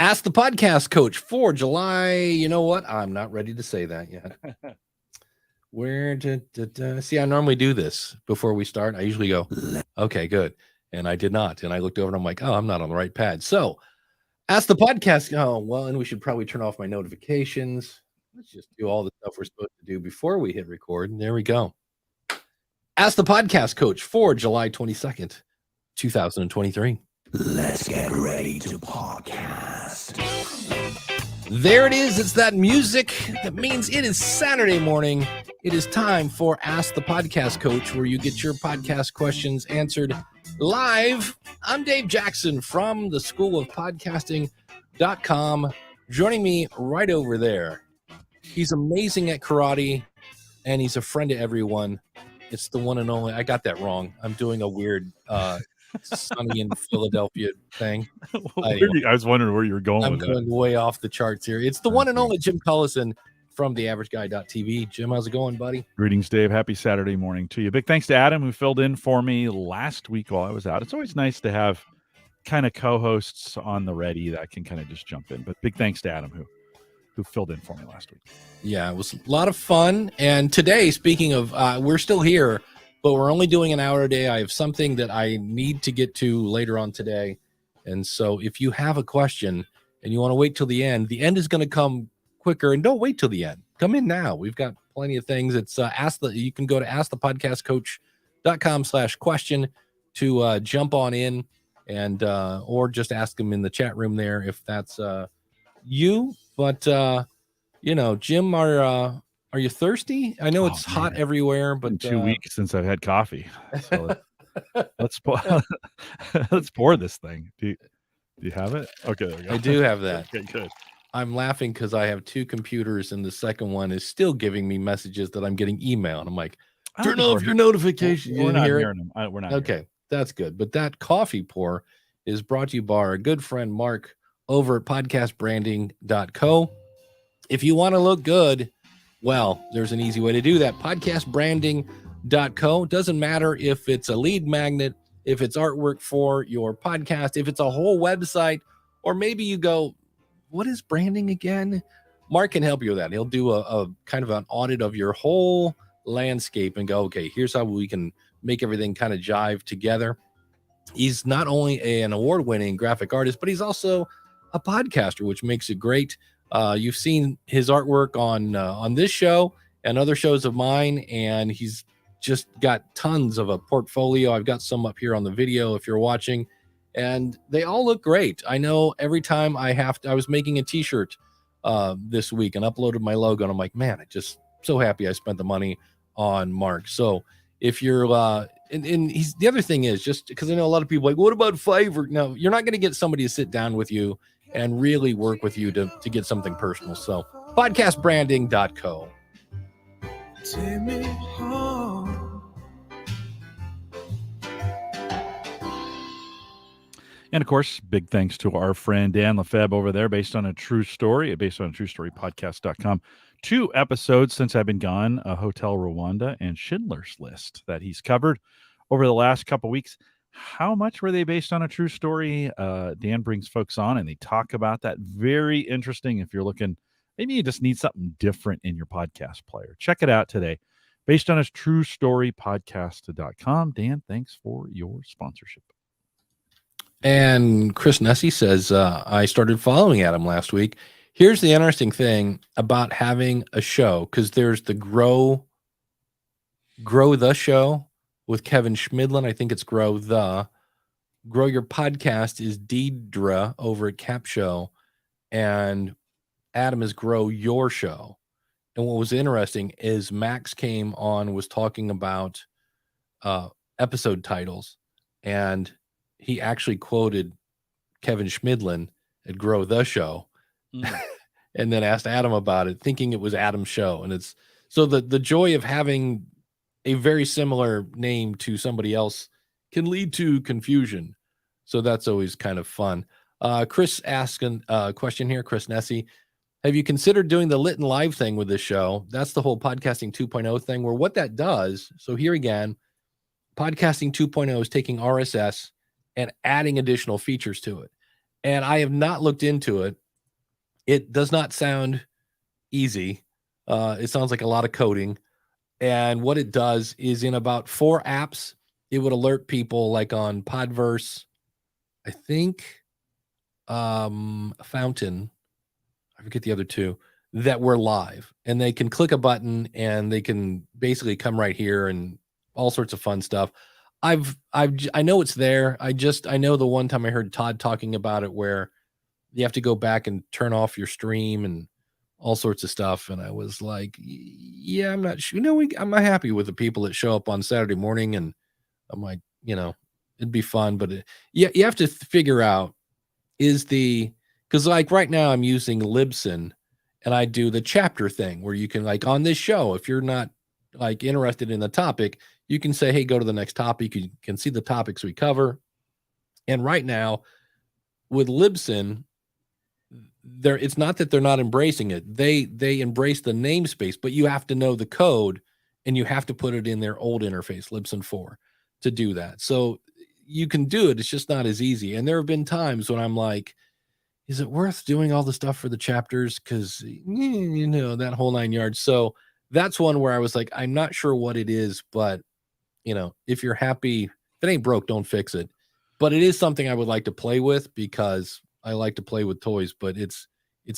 Ask the Podcast Coach for July. You know what? I'm not ready to say that yet. See, I normally do this before we start. I usually go, okay, good. And I did not. And I looked over and I'm like, oh, I'm not on the right pad. So ask the podcast. Oh, well, and we should probably turn off my notifications. Let's just do all the stuff we're supposed to do before we hit record. And there we go. Ask the Podcast Coach for July 22nd, 2023. Let's get ready to podcast. There it is. It's that music that means it is Saturday morning. It is time for Ask the Podcast Coach, where you get your podcast questions answered live. I'm Dave Jackson from the School of Podcasting.com. Joining me right over there. He's amazing at karate, and he's a friend to everyone. It's the one and only. I got that wrong. I'm doing a weird Sunny in Philadelphia thing. I was wondering where you were going. I'm going way off the charts here. It's the one and only Jim Cullison from theaverageguy.tv. Jim, how's it going, buddy? Greetings, Dave. Happy Saturday morning to you. Big thanks to Adam, who filled in for me last week while I was out. It's always nice to have kind of co-hosts on the ready that can kind of just jump in. But big thanks to Adam, who filled in for me last week. Yeah, it was a lot of fun. And today, speaking of, we're still here, but we're only doing an hour a day. I have something that I need to get to later on today. And so if you have a question and you want to wait till the end is going to come quicker, and don't wait till the end. Come in now. We've got plenty of things. It's you can go to askthepodcastcoach.com/question to jump on in and or just ask them in the chat room there if that's you. But Jim, are you thirsty? I know it's hot everywhere, but 2 weeks since I've had coffee. So let's pour this thing. Do you have it? Okay, there we go. I do have that. Okay, good. I'm laughing because I have two computers, and the second one is still giving me messages that I'm getting email, and I'm like, turn off your notifications. We're not hearing them. We're not. Okay, that's good. But that coffee pour is brought to you by our good friend Mark over at podcastbranding.co. If you want to look good, well, there's an easy way to do that. Podcastbranding.co. Doesn't matter if it's a lead magnet, if it's artwork for your podcast, if it's a whole website, or maybe you go, what is branding again? Mark can help you with that. He'll do a kind of an audit of your whole landscape and go, okay, here's how we can make everything kind of jive together. He's not only an award-winning graphic artist, but he's also a podcaster, which makes it great. You've seen his artwork on this show and other shows of mine, and he's just got tons of a portfolio. I've got some up here on the video if you're watching, and they all look great. I know every time I was making a t-shirt this week and uploaded my logo, and I'm like, man, I'm just so happy I spent the money on Mark. So if you're and he's, the other thing is, just because I know a lot of people are like, what about Fiverr? No, you're not going to get somebody to sit down with you and really work with you to get something personal. So podcastbranding.co. Take me home. And of course, big thanks to our friend Dan Lefebvre over there, based on a true story podcast.com. 2 episodes since I've been gone, Hotel Rwanda and Schindler's List, that he's covered over the last couple weeks. How much were they based on a true story? Dan brings folks on and they talk about that. Very interesting. If you're looking, maybe you just need something different in your podcast player. Check it out today. Based on his true story podcast.com. Dan, thanks for your sponsorship. And Chris Nessie says, I started following Adam last week. Here's the interesting thing about having a show, because there's the Grow the Show with Kevin Schmidlin. I think it's Grow Your Podcast is Deidre over at Cap Show, and Adam is Grow Your Show. And what was interesting is Max came on, was talking about episode titles, and he actually quoted Kevin Schmidlin at Grow the Show, and then asked Adam about it, thinking it was Adam's show. And it's so the joy of having a very similar name to somebody else can lead to confusion. So that's always kind of fun. Chris asking a question here, Chris Nessie. Have you considered doing the Lit and Live thing with this show? That's the whole Podcasting 2.0 thing, where what that does, so here again, Podcasting 2.0 is taking RSS and adding additional features to it. and I have not looked into it. It does not sound easy. It sounds like a lot of coding. And what it does is in about 4 apps, it would alert people like on Podverse, I think, Fountain, I forget the other 2, that we're live. And they can click a button and they can basically come right here and all sorts of fun stuff. I know it's there. I know the one time I heard Todd talking about it where you have to go back and turn off your stream and all sorts of stuff. And I was like, yeah, I'm not sure. I'm not happy with the people that show up on Saturday morning. And I'm like, it'd be fun, but you have to figure out because like right now I'm using Libsyn and I do the chapter thing where you can like on this show, if you're not like interested in the topic, you can say, hey, go to the next topic. You can see the topics we cover. And right now with Libsyn, it's not that they're not embracing it. They embrace the namespace, but you have to know the code and you have to put it in their old interface, Libsyn 4, to do that. So you can do it. It's just not as easy. And there have been times when I'm like, is it worth doing all the stuff for the chapters? Because, that whole 9 yards. So that's one where I was like, I'm not sure what it is, but, if you're happy, if it ain't broke, don't fix it. But it is something I would like to play with because I like to play with toys, but it's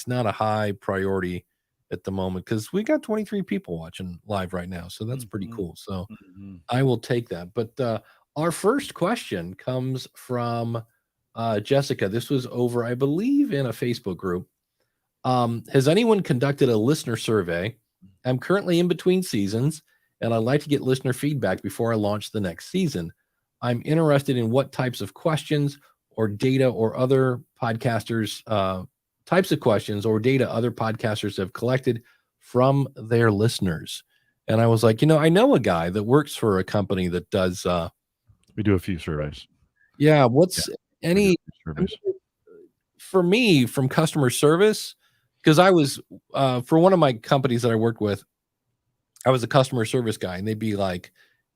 not a high priority at the moment because we got 23 people watching live right now. So that's pretty cool. So I will take that. But our first question comes from Jessica. This was over, I believe, in a Facebook group. Has anyone conducted a listener survey? I'm currently in between seasons, and I'd like to get listener feedback before I launch the next season. I'm interested in what types of questions or data or other podcasters, types of questions or data other podcasters have collected from their listeners. And I was like, I know a guy that works for a company that does. We do a few surveys. Yeah. For me, from customer service, because I was, for one of my companies that I worked with, I was a customer service guy, and they'd be like,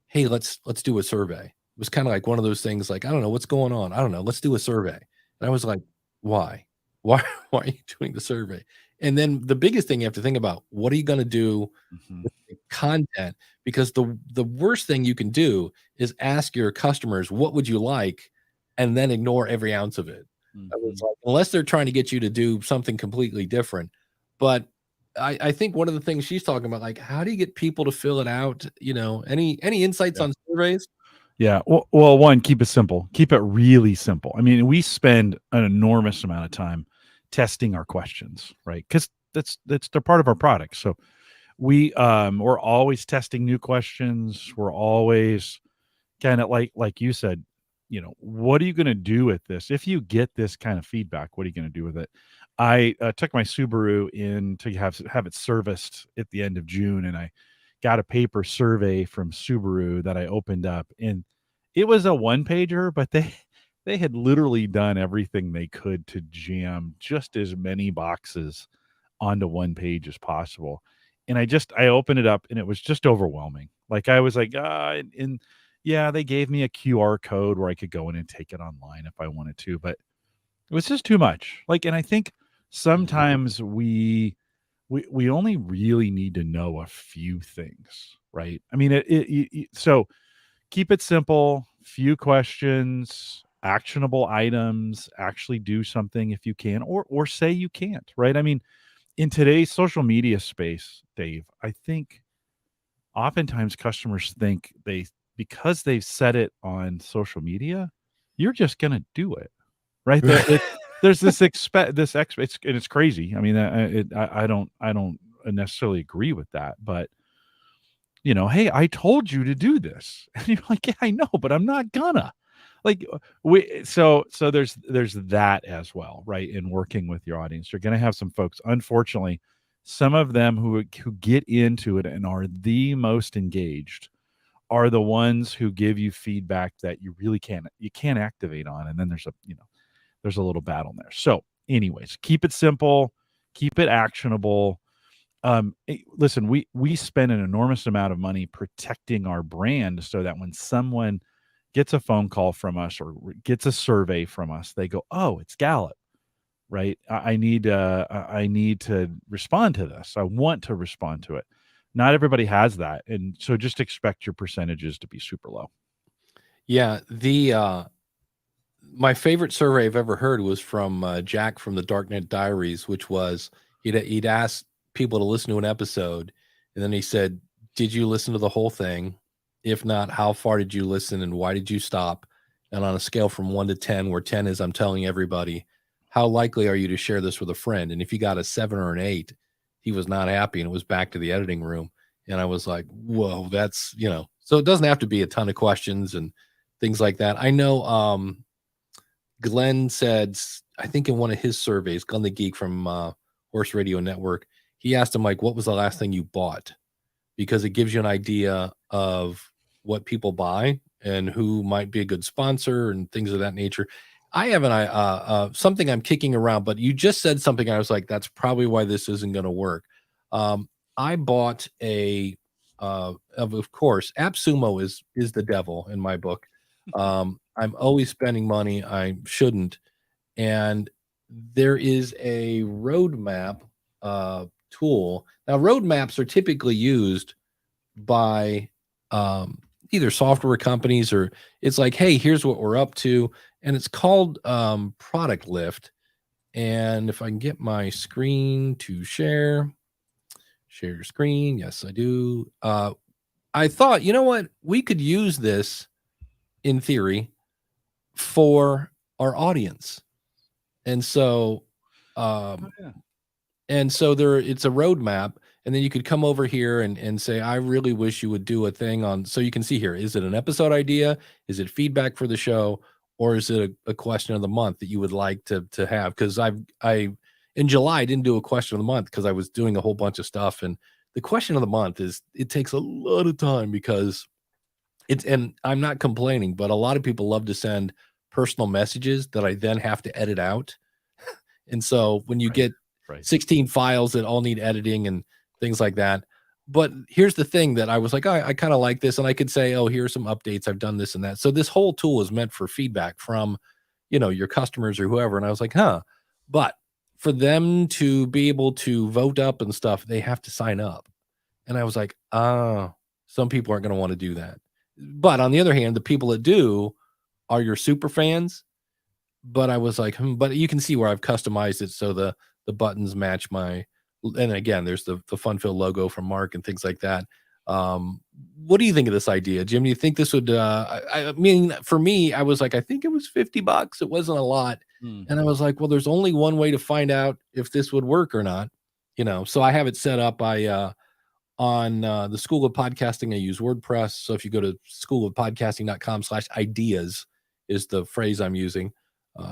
hey, let's do a survey. It was kind of like one of those things like, I don't know what's going on. I don't know. Let's do a survey. And I was like, why are you doing the survey? And then the biggest thing you have to think about, what are you going to do with the content? Because the worst thing you can do is ask your customers, what would you like? And then ignore every ounce of it. I was like, unless they're trying to get you to do something completely different. But I think one of the things she's talking about, like, how do you get people to fill it out? Any insights on surveys? Yeah. Well, one, keep it simple. Keep it really simple. I mean, we spend an enormous amount of time testing our questions, right? Because they're part of our product. So we're always testing new questions. We're always kind of like you said, what are you going to do with this? If you get this kind of feedback, what are you going to do with it? I took my Subaru in to have it serviced at the end of June, and I got a paper survey from Subaru that I opened up, and it was a 1-pager, but they had literally done everything they could to jam just as many boxes onto one page as possible. And I opened it up, and it was just overwhelming. Like I was like, and yeah, they gave me a QR code where I could go in and take it online if I wanted to, but it was just too much. Like, and I think sometimes we only really need to know a few things, right? I mean, so keep it simple, few questions, actionable items, actually do something if you can, or say you can't, right? I mean, in today's social media space, Dave, I think oftentimes customers think because they've said it on social media, you're just going to do it, right? There's it's crazy. I mean, I don't necessarily agree with that, but hey, I told you to do this, and you're like, yeah, I know, but I'm not gonna. Like so there's that as well, right? In working with your audience, you're going to have some folks, unfortunately, some of them who get into it and are the most engaged are the ones who give you feedback that you really can't activate on, and then there's a little battle there. So anyways, keep it simple, keep it actionable. Listen, we spend an enormous amount of money protecting our brand so that when someone gets a phone call from us or gets a survey from us, they go, "Oh, it's Gallup, right? I need to respond to this. I want to respond to it." Not everybody has that, and so just expect your percentages to be super low. Yeah, my favorite survey I've ever heard was from Jack from the Darknet Diaries, which was he'd asked people to listen to an episode, and then he said, "Did you listen to the whole thing? If not, how far did you listen, and why did you stop?" And on a scale from 1 to 10, where 10 is I'm telling everybody, how likely are you to share this with a friend? And if you got a 7 or an 8, he was not happy, and it was back to the editing room. And I was like, "Whoa, that's So it doesn't have to be a ton of questions and things like that." I know. Glenn said, I think in one of his surveys, Glenn the Geek from Horse Radio Network, he asked him, like, what was the last thing you bought? Because it gives you an idea of what people buy and who might be a good sponsor and things of that nature. I have something I'm kicking around, but you just said something. I was like, that's probably why this isn't going to work. I bought of course, AppSumo is the devil in my book. I'm always spending money I shouldn't. And there is a roadmap tool. Now, roadmaps are typically used by either software companies, or it's like, hey, here's what we're up to. And it's called Product Lift. And if I can get my screen to share your screen. Yes, I do. I thought, you know what? We could use this in theory for our audience. And so it's a roadmap, and then you could come over here and say, I really wish you would do a thing on, so you can see here, is it an episode idea? Is it feedback for the show? Or is it a question of the month that you would like to have? Because I in July I didn't do a question of the month because I was doing a whole bunch of stuff. And the question of the month it takes a lot of time because and I'm not complaining, but a lot of people love to send personal messages that I then have to edit out. And so when you get 16 files that all need editing and things like that. But here's the thing that I was like, I kind of like this. And I could say, oh, here's some updates. I've done this and that. So this whole tool is meant for feedback from, your customers or whoever. And I was like, but for them to be able to vote up and stuff, they have to sign up. And I was like, some people aren't going to want to do that. But on the other hand, the people that do are your super fans. But I was like, but you can see where I've customized it so the buttons match my, and again, there's the Funfill logo from Mark and things like that. What do you think of this idea, Jim? Do you think this would, I mean, for me, I was like, I think it was $50. It wasn't a lot. And I was like, well, there's only one way to find out if this would work or not, so I have it set up. On the School of Podcasting, I use WordPress. So if you go to schoolofpodcasting.com/ideas is the phrase I'm using,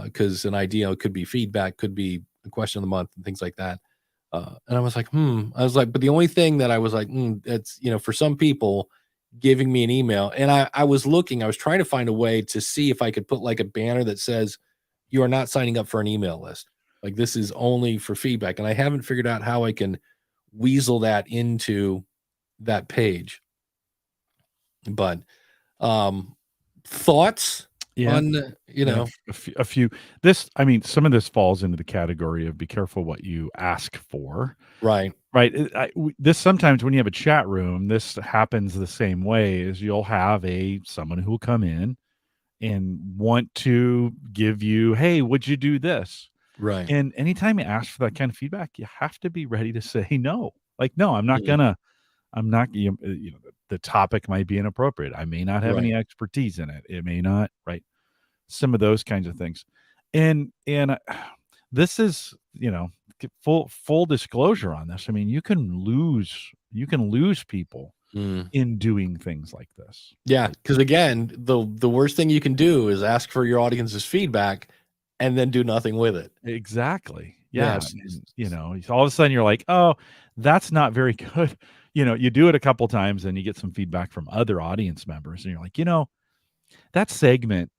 because an idea could be feedback, could be a question of the month and things like that. And I was like, but the only thing that I was like, it's, for some people giving me an email. And I was trying to find a way to see if I could put like a banner that says, you are not signing up for an email list. Like, this is only for feedback. And I haven't figured out how I can weasel that into that page. But thoughts on a few. This, I mean, some of this falls into the category of be careful what you ask for. Right. This sometimes when you have a chat room, this happens the same way. Is you'll have someone who will come in and want to give you, hey, would you do this? Right. And anytime you ask for that kind of feedback, you have to be ready to say no. Like, no, I'm not, the topic might be inappropriate. I may not have any expertise in it. It may not, some of those kinds of things. And this is, full disclosure on this. I mean, you can lose people in doing things like this. Yeah. Cause again, the worst thing you can do is ask for your audience's feedback and then do nothing with it. Exactly. Yeah. All of a sudden you're like, oh, that's not very good. You do it a couple times and you get some feedback from other audience members and you're like, that segment,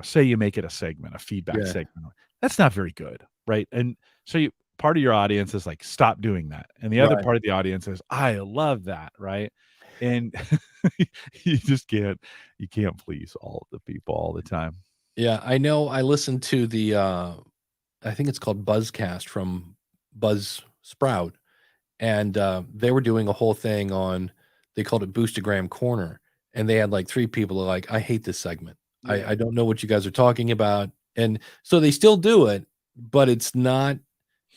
say you make it a segment, a feedback segment, that's not very good. Right. And so part of your audience is like, stop doing that. And the other part of the audience is, I love that. Right. And you just you can't please all of the people all the time. Yeah, I know. I listened to the I think it's called Buzzcast from Buzz Sprout, and they were doing a whole thing on, they called it Boostagram Corner, and they had like 3 people are like, I hate this segment. Yeah. I don't know what you guys are talking about. And so they still do it, but it's not,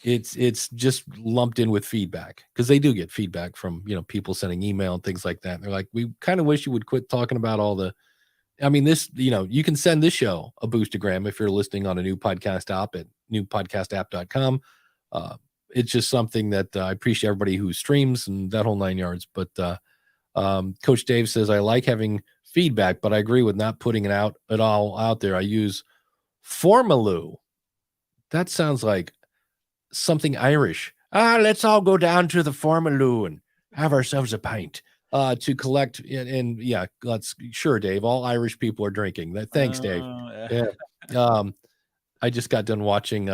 it's just lumped in with feedback, because they do get feedback from, people sending email and things like that. And they're like, we kind of wish you would quit talking about all the, I mean, this, you can send this show a boostagram if you're listening on a new podcast app at newpodcastapp.com. It's just something that I appreciate everybody who streams and that whole 9 yards. But Coach Dave says, I like having feedback, but I agree with not putting it out at all out there. I use Formaloo. That sounds like something Irish. Let's all go down to the Formaloo and have ourselves a pint. To collect and yeah, sure, Dave. All Irish people are drinking. Thanks, Dave. Yeah. I just got done watching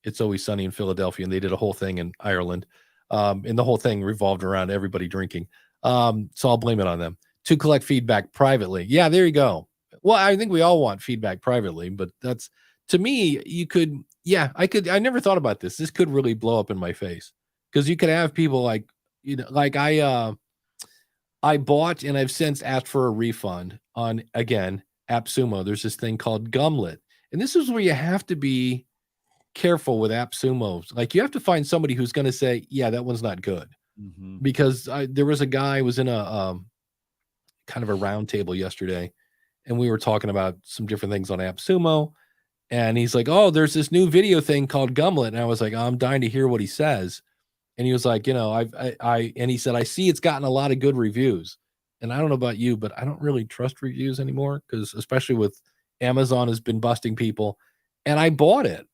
It's Always Sunny in Philadelphia, and they did a whole thing in Ireland. And the whole thing revolved around everybody drinking. So I'll blame it on them. To collect feedback privately. Yeah, there you go. Well, I think we all want feedback privately, but that's, to me, you could, I never thought about this. This could really blow up in my face, because you could have people like, like I bought, and I've since asked for a refund on, again, AppSumo. There's this thing called Gumlet. And this is where you have to be careful with AppSumo. Like, you have to find somebody who's going to say, yeah, that one's not good. Mm-hmm. Because there was a guy who was in a kind of a round table yesterday, and we were talking about some different things on AppSumo. And he's like, oh, there's this new video thing called Gumlet. And I was like, I'm dying to hear what he says. And he was like, and he said, I see it's gotten a lot of good reviews. And I don't know about you, but I don't really trust reviews anymore, because especially with Amazon has been busting people. And I bought it,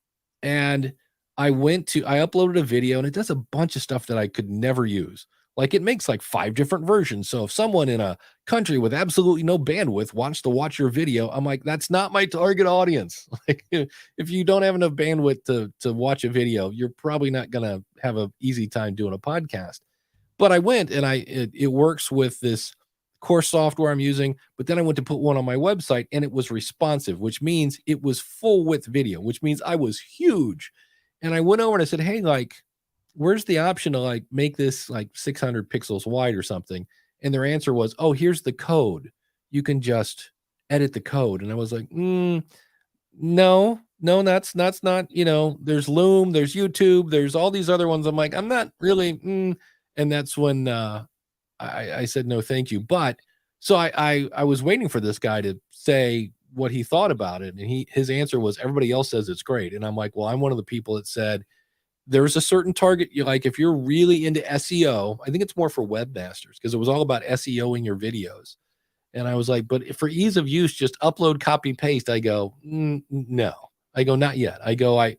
and I uploaded a video, and it does a bunch of stuff that I could never use. Like, it makes like 5 different versions. So if someone in a country with absolutely no bandwidth wants to watch your video, I'm like, that's not my target audience. Like, if you don't have enough bandwidth to watch a video, you're probably not going to have an easy time doing a podcast. But I went, and it works with this course software I'm using, but then I went to put one on my website, and it was responsive, which means it was full width video, which means I was huge. And I went over and I said, hey, like, where's the option to like make this like 600 pixels wide or something? And their answer was, oh, here's the code. You can just edit the code. And I was like, no, that's not, there's Loom, there's YouTube, there's all these other ones. I'm like, I'm not really, and that's when I said, no, thank you. But so I was waiting for this guy to say what he thought about it. And his answer was, everybody else says it's great. And I'm like, well, I'm one of the people that said, there's a certain target. Like, if you're really into SEO, I think it's more for webmasters, because it was all about SEOing your videos. And I was like, but for ease of use, just upload, copy, paste. I go, no. I go, not yet. I go, I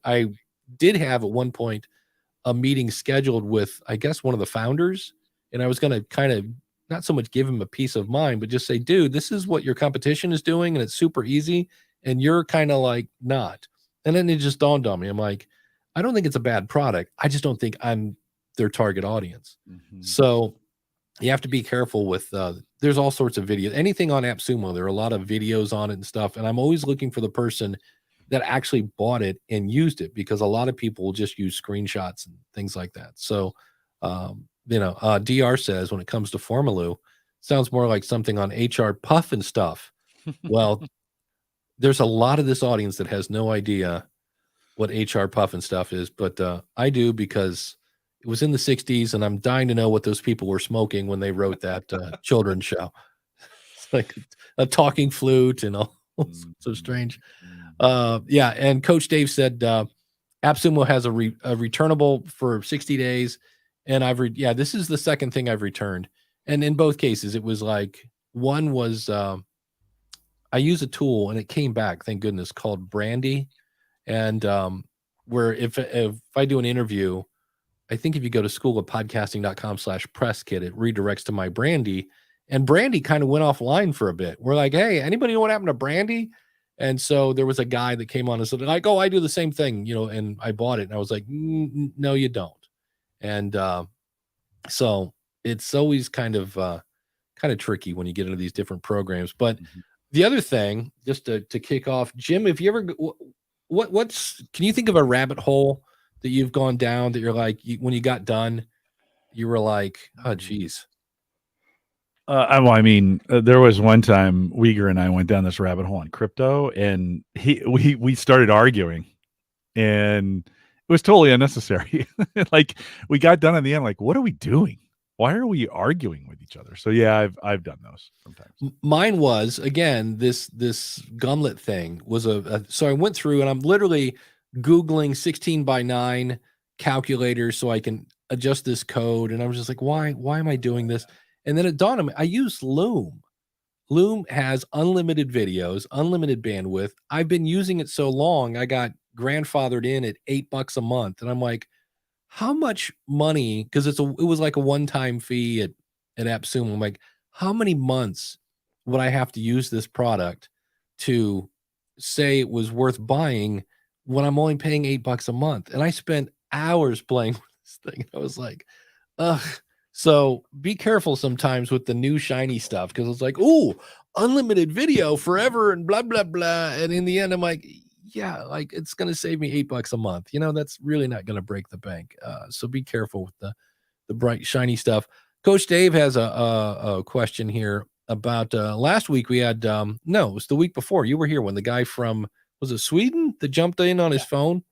did have at one point a meeting scheduled with, I guess, one of the founders. And I was going to kind of not so much give him a peace of mind, but just say, dude, this is what your competition is doing, and it's super easy. And you're kind of like not. And then it just dawned on me. I'm like, I don't think it's a bad product. I just don't think I'm their target audience. Mm-hmm. So you have to be careful with, there's all sorts of videos, anything on AppSumo. There are a lot of videos on it and stuff. And I'm always looking for the person that actually bought it and used it, because a lot of people will just use screenshots and things like that. So, DR says, when it comes to Formaloo, sounds more like something on HR Puff and stuff. Well, there's a lot of this audience that has no idea what HR Puff and stuff is, but I do, because it was in the 60s, and I'm dying to know what those people were smoking when they wrote that children's show. It's like a talking flute and all so strange. And Coach Dave said AppSumo has a returnable for 60 days, and this is the second thing I've returned. And in both cases, it was like, one was I use a tool, and it came back, thank goodness, called Brandy. And where if I do an interview, I think if you go to schoolofpodcasting.com/presskit, it redirects to my Brandy. And Brandy kind of went offline for a bit. We're like, hey, anybody know what happened to Brandy? And so there was a guy that came on and said, like, oh, I do the same thing, and I bought it. And I was like, no, you don't. And so it's always kind of kind of tricky when you get into these different programs. But the other thing, just to kick off, Jim, if you ever, can you think of a rabbit hole that you've gone down that you're like, when you got done, you were like, oh, geez. There was one time Uyghur and I went down this rabbit hole on crypto, and we started arguing, and it was totally unnecessary. Like, we got done in the end, like, what are we doing? Why are we arguing with each other? So yeah, I've done those sometimes. Mine was, again, this Gumlet thing was so I went through and I'm literally Googling 16:9 calculators so I can adjust this code. And I was just like, why am I doing this? And then it dawned on me, I use Loom. Loom has unlimited videos, unlimited bandwidth. I've been using it so long, I got grandfathered in at $8 a month. And I'm like, how much money? Because it was like a one-time fee at AppSumo. I'm like, how many months would I have to use this product to say it was worth buying when I'm only paying $8 a month? And I spent hours playing with this thing. I was like, ugh. So be careful sometimes with the new shiny stuff, because it's like, ooh, unlimited video forever and blah, blah, blah. And in the end, I'm like, yeah, like it's going to save me $8 a month. That's really not going to break the bank. So be careful with the bright, shiny stuff. Coach Dave has a question here about last week. We had, no, it was the week before. You were here when the guy from, was it Sweden that jumped in on his phone?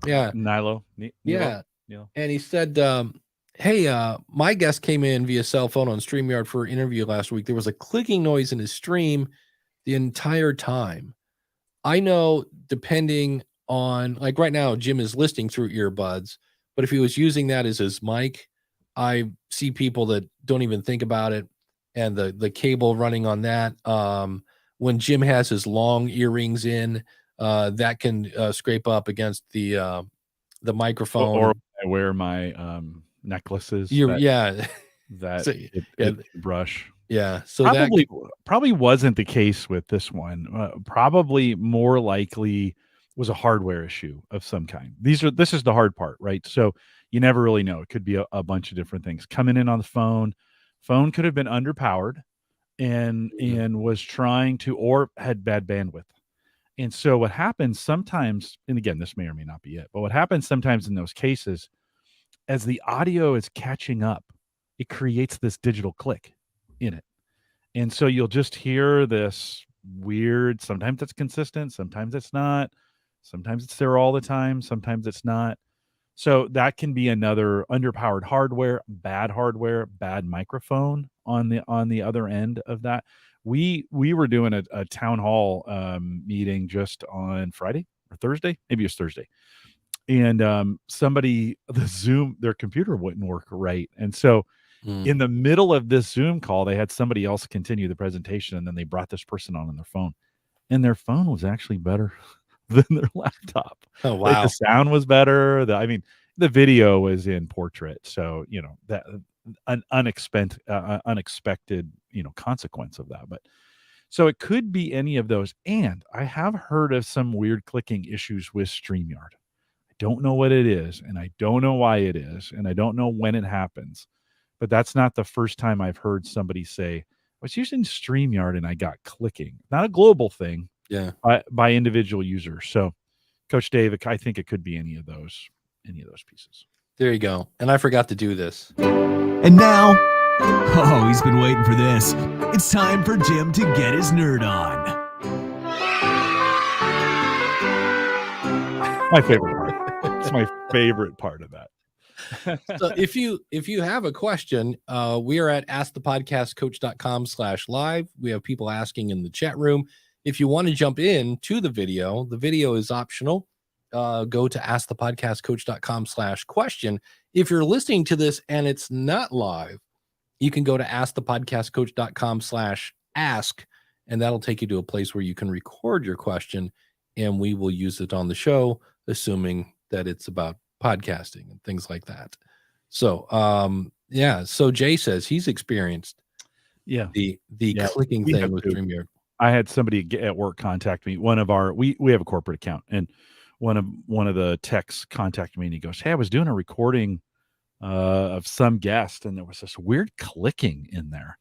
Yeah. Nilo. Yeah. And he said, hey, my guest came in via cell phone on StreamYard for an interview last week. There was a clicking noise in his stream the entire time. I know, depending on, like right now, Jim is listening through earbuds, but if he was using that as his mic, I see people that don't even think about it, and the cable running on that. When Jim has his long earrings in, that can scrape up against the microphone. Or I wear my necklaces. That so, it brush. Yeah, so probably wasn't the case with this one. Probably more likely was a hardware issue of some kind. This is the hard part, right? So you never really know. It could be a bunch of different things coming in on the phone. Phone could have been underpowered and was trying to, or had bad bandwidth. And so what happens sometimes, and again, this may or may not be it, but what happens sometimes in those cases, as the audio is catching up, it creates this digital click in it. And so you'll just hear this weird, sometimes it's consistent, sometimes it's not, sometimes it's there all the time, sometimes it's not. So that can be another underpowered hardware, bad microphone on the other end of that. We were doing a town hall meeting just on Friday or Thursday, maybe it was Thursday. And somebody, the Zoom, their computer wouldn't work right. And so in the middle of this Zoom call, they had somebody else continue the presentation, and then they brought this person on their phone, and their phone was actually better than their laptop. Oh, wow. Like, the sound was better. The video was in portrait. So, that an unexpected, consequence of that. But so it could be any of those. And I have heard of some weird clicking issues with StreamYard. I don't know what it is, and I don't know why it is, and I don't know when it happens. But that's not the first time I've heard somebody say, I was using StreamYard and I got clicking. Not a global thing. Yeah. By individual users. So, Coach Dave, I think it could be any of those pieces. There you go. And I forgot to do this. And now, he's been waiting for this. It's time for Jim to get his nerd on. My favorite part. It's my favorite part of that. So if you have a question, we are at askthepodcastcoach.com/live. We have people asking in the chat room. If you want to jump in to the video is optional. Go to askthepodcastcoach.com/question. If you're listening to this and it's not live, you can go to askthepodcastcoach.com/ask, and that'll take you to a place where you can record your question, and we will use it on the show, assuming that it's about podcasting and things like that. So so Jay says he's experienced the clicking thing with StreamYard. I had somebody at work contact me. One of our we have a corporate account, and one of the techs contacted me, and he goes, "Hey, I was doing a recording of some guest, and there was this weird clicking in there."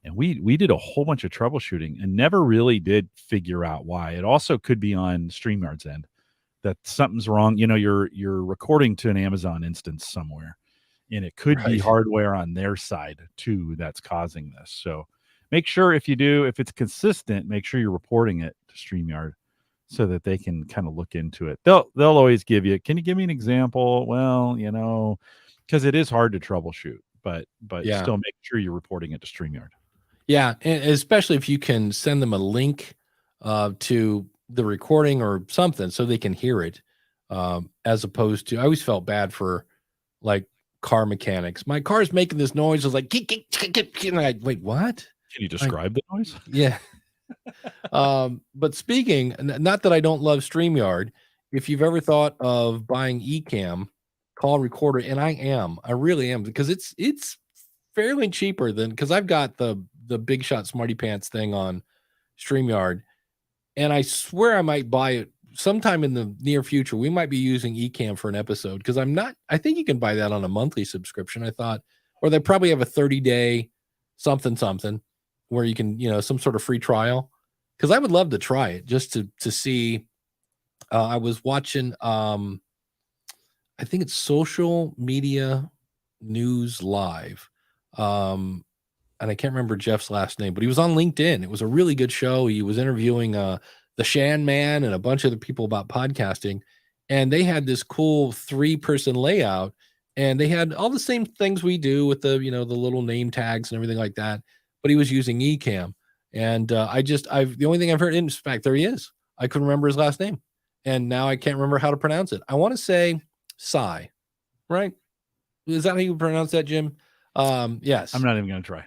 And we did a whole bunch of troubleshooting and never really did figure out why. It also could be on StreamYard's end that something's wrong. You're recording to an Amazon instance somewhere, and it could be Right. hardware on their side too that's causing this. So make sure if it's consistent, make sure you're reporting it to StreamYard so that they can kind of look into it. They'll always give you, can you give me an example? Well, because it is hard to troubleshoot, but Yeah. still make sure you're reporting it to StreamYard. Yeah, and especially if you can send them a link to the recording or something so they can hear it, as opposed to, I always felt bad for like car mechanics. My car's making this noise. I was like, and I, wait, what? Can you describe the noise? Yeah. But speaking, not that I don't love StreamYard, if you've ever thought of buying Ecam call recorder, and I really am, because it's fairly cheaper than, because I've got the Big Shot Smarty Pants thing on StreamYard, and I swear I might buy it sometime in the near future. We might be using Ecam for an episode, because I think you can buy that on a monthly subscription, I thought, or they probably have a 30-day something where you can, some sort of free trial, because I would love to try it just to see. I was watching, I think it's Social Media News Live. And I can't remember Jeff's last name, but he was on LinkedIn. It was a really good show. He was interviewing the Shan Man and a bunch of other people about podcasting. And they had this cool 3-person layout, and they had all the same things we do with the, the little name tags and everything like that. But he was using Ecam. And the only thing I've heard, in fact, there he is. I couldn't remember his last name. And now I can't remember how to pronounce it. I want to say Psy, right? Is that how you pronounce that, Jim? Yes. I'm not even going to try.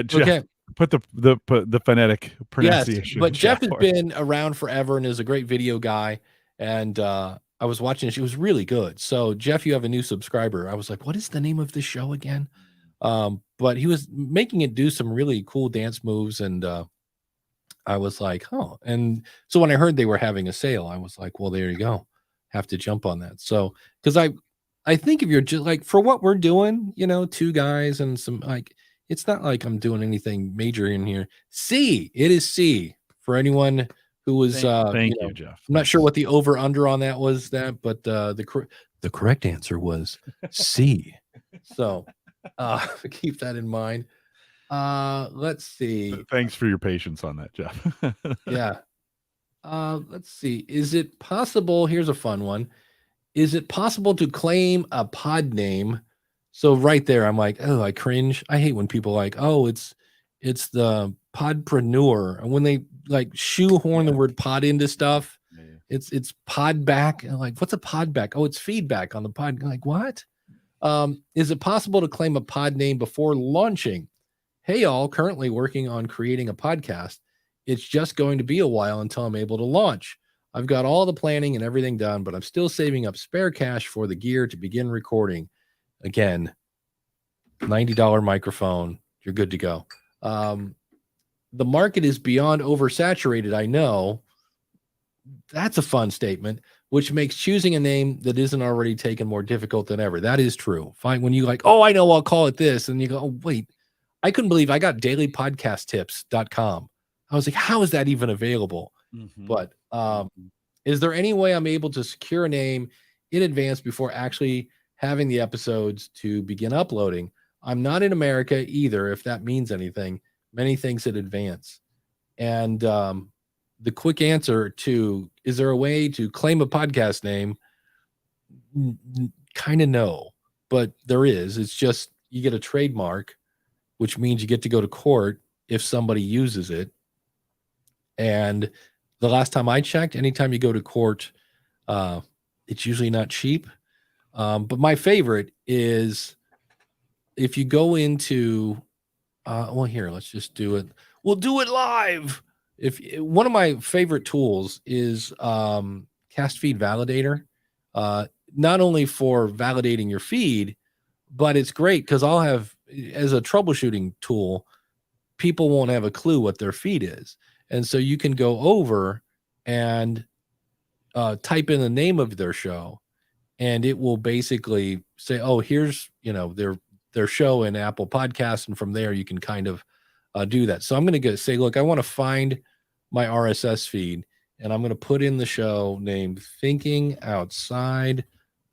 Jeff, Okay. put the phonetic pronunciation. Yes, but Jeff has been around forever and is a great video guy. And I was watching it. It was really good. So, Jeff, you have a new subscriber. I was like, what is the name of this show again? But he was making it do some really cool dance moves. And I was like, oh. And so when I heard they were having a sale, I was like, well, there you go. Have to jump on that. So, because I think if you're just like, for what we're doing, 2 guys and some, like, it's not like I'm doing anything major in here. It is C for anyone who was, thank you, Jeff. I'm not sure what the over under on that was, but the correct answer was C. So keep that in mind. Let's see. Thanks for your patience on that, Jeff. Yeah. Let's see. Is it possible? Here's a fun one. Is it possible to claim a pod name? So right there, I'm like, oh, I cringe. I hate when people like, oh, it's the podpreneur, and when they like shoehorn the word pod into stuff, it's pod back. And like, what's a pod back? Oh, it's feedback on the pod. Like, what? Is it possible to claim a pod name before launching? Hey, all, currently working on creating a podcast. It's just going to be a while until I'm able to launch. I've got all the planning and everything done, but I'm still saving up spare cash for the gear to begin recording. Again, $90 microphone. You're good to go. The market is beyond oversaturated. I know. That's a fun statement, which makes choosing a name that isn't already taken more difficult than ever. That is true. Fine. When you like, oh, I know, I'll call it this. And you go, oh, wait, I couldn't believe I got dailypodcasttips.com. I was like, how is that even available? Mm-hmm. But is there any way I'm able to secure a name in advance before actually having the episodes to begin uploading? I'm not in America either, if that means anything. Many things in advance. And the quick answer to, is there a way to claim a podcast name? Kind of no, but there is. It's just you get a trademark, which means you get to go to court if somebody uses it. And the last time I checked, anytime you go to court, it's usually not cheap. But my favorite is if you go into, well, here, let's just do it. We'll do it live. If one of my favorite tools is Cast Feed Validator, not only for validating your feed, but it's great because I'll have, as a troubleshooting tool, people won't have a clue what their feed is. And so you can go over and type in the name of their show, and it will basically say, oh, here's, their show in Apple Podcasts. And from there, you can kind of do that. So I'm going to say, look, I want to find my RSS feed, and I'm going to put in the show name Thinking Outside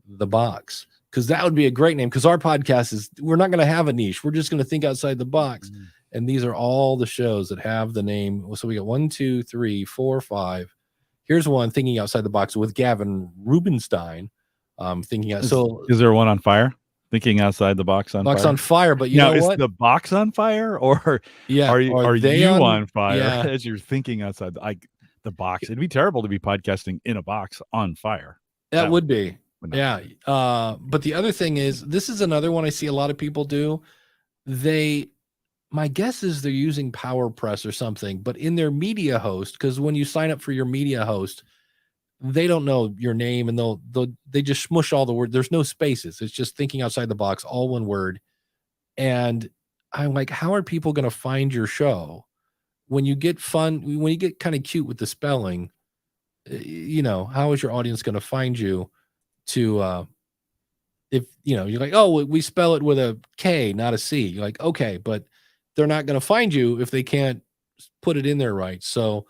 the Box, because that would be a great name, because our podcast we're not going to have a niche. We're just going to think outside the box. And these are all the shows that have the name. So we got 1, 2, 3, 4, 5. Here's one, Thinking Outside the Box with Gavin Rubenstein. Thinking out. So is there one on fire? Thinking Outside the Box on box fire? on fire, but you now, know is what? the box on fire, or Yeah, are you on fire yeah. as you're thinking outside the box? It'd be terrible to be podcasting in a box on fire. That would be. Would Yeah. But the other thing is, this is another one I see a lot of people do. My guess is they're using PowerPress or something, but in their media host, because when you sign up for your media host, they don't know your name, and they just smush all the words. There's no spaces. It's just Thinking Outside the Box, all one word. And I'm like, how are people going to find your show when you get kind of cute with the spelling? How is your audience going to find you to, if you're like, oh, we spell it with a K, not a C. You're like, okay, but they're not going to find you if they can't put it in there right. So,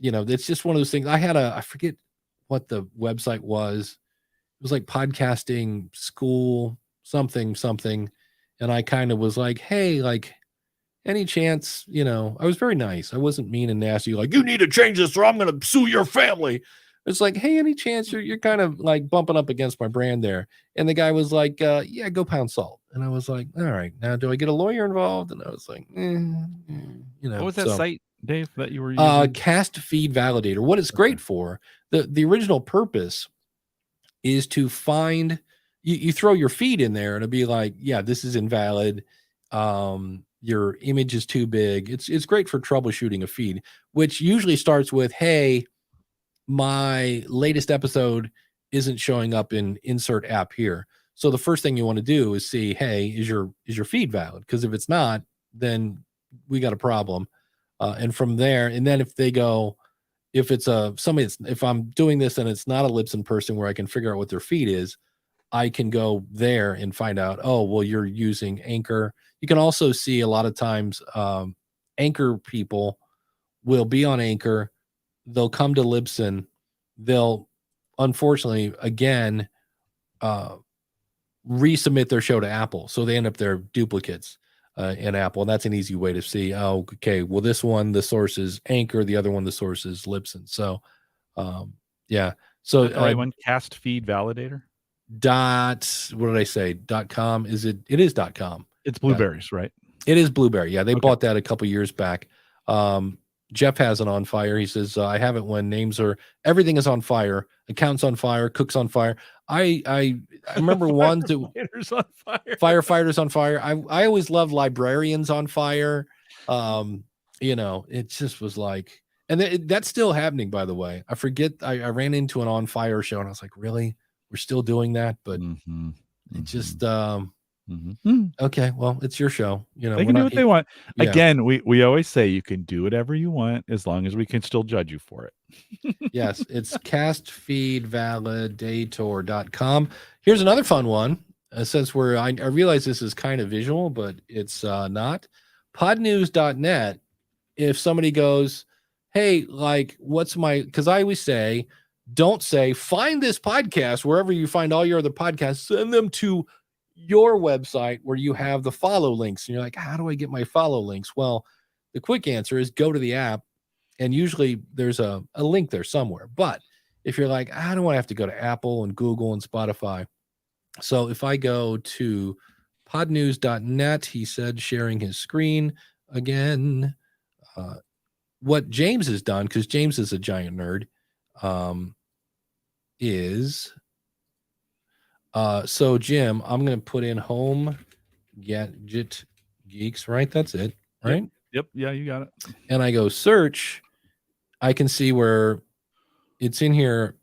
it's just one of those things. I forget what the website was. It was like Podcasting School, something. And I kind of was like, hey, like, any chance, I was very nice. I wasn't mean and nasty. Like, you need to change this or I'm going to sue your family. It's like, hey, any chance you're kind of like bumping up against my brand there? And the guy was like, yeah, go pound salt. And I was like, all right, now do I get a lawyer involved? And I was like, What was that site, Dave, that you were using? Cast Feed Validator. What it's great for, the original purpose is to find, you throw your feed in there and it'll be like, yeah, this is invalid. Your image is too big. It's great for troubleshooting a feed, which usually starts with, hey, my latest episode isn't showing up in insert app here. So the first thing you want to do is see, hey, is your feed valid? Because if it's not, then we got a problem. And from there, and then if they go, if it's if I'm doing this and it's not a Libsyn person where I can figure out what their feed is, I can go there and find out, oh, well, you're using Anchor. You can also see a lot of times Anchor people will be on Anchor. They'll come to Libsyn. They'll, unfortunately, again, resubmit their show to Apple. So they end up their duplicates in Apple. And that's an easy way to see, oh, okay, well, this one, the source is Anchor. The other one, the source is Libsyn. So, yeah. So the right one, Cast Feed Validator? What did I say? .com? It is .com. It's Blueberries, right? It is Blueberry. Yeah, they bought that a couple years back. Jeff has it on fire. He says, I have it when everything is on fire. Accounts on fire, cooks on fire. I remember ones that firefighters on fire. Firefighters on fire. I always loved librarians on fire. It just was like, and that's still happening, by the way. I forget, I ran into an on fire show and I was like, really? We're still doing that? But it just okay, well, it's your show. They can do what they want. Yeah. Again, we always say you can do whatever you want as long as we can still judge you for it. Yes, it's castfeedvalidator.com. Here's another fun one. Since I realize this is kind of visual, but it's not. Podnews.net. If somebody goes, hey, like, because I always say, don't say, find this podcast wherever you find all your other podcasts, send them to your website where you have the follow links. And you're like, how do I get my follow links? Well, the quick answer is go to the app, and usually there's a link there somewhere. But if you're like, I don't want to have to go to Apple and Google and Spotify. So if I go to podnews.net, he said, sharing his screen again. What James has done, because James is a giant nerd, is so Jim, I'm going to put in home Gadget Geeks, right? That's it, right? Yep. Yeah, you got it. And I go search. I can see where it's in here.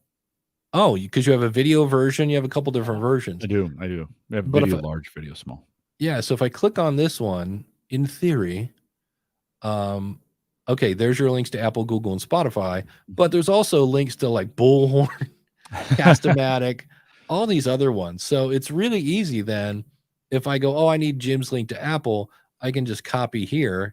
Oh, because you have a video version. You have a couple different versions. I do. We have video large, video small. Yeah. So if I click on this one, in theory, okay, there's your links to Apple, Google, and Spotify. But there's also links to like Bullhorn, Cast-O-Matic, all these other ones. So it's really easy then. If I go, oh, I need Jim's link to Apple, I can just copy the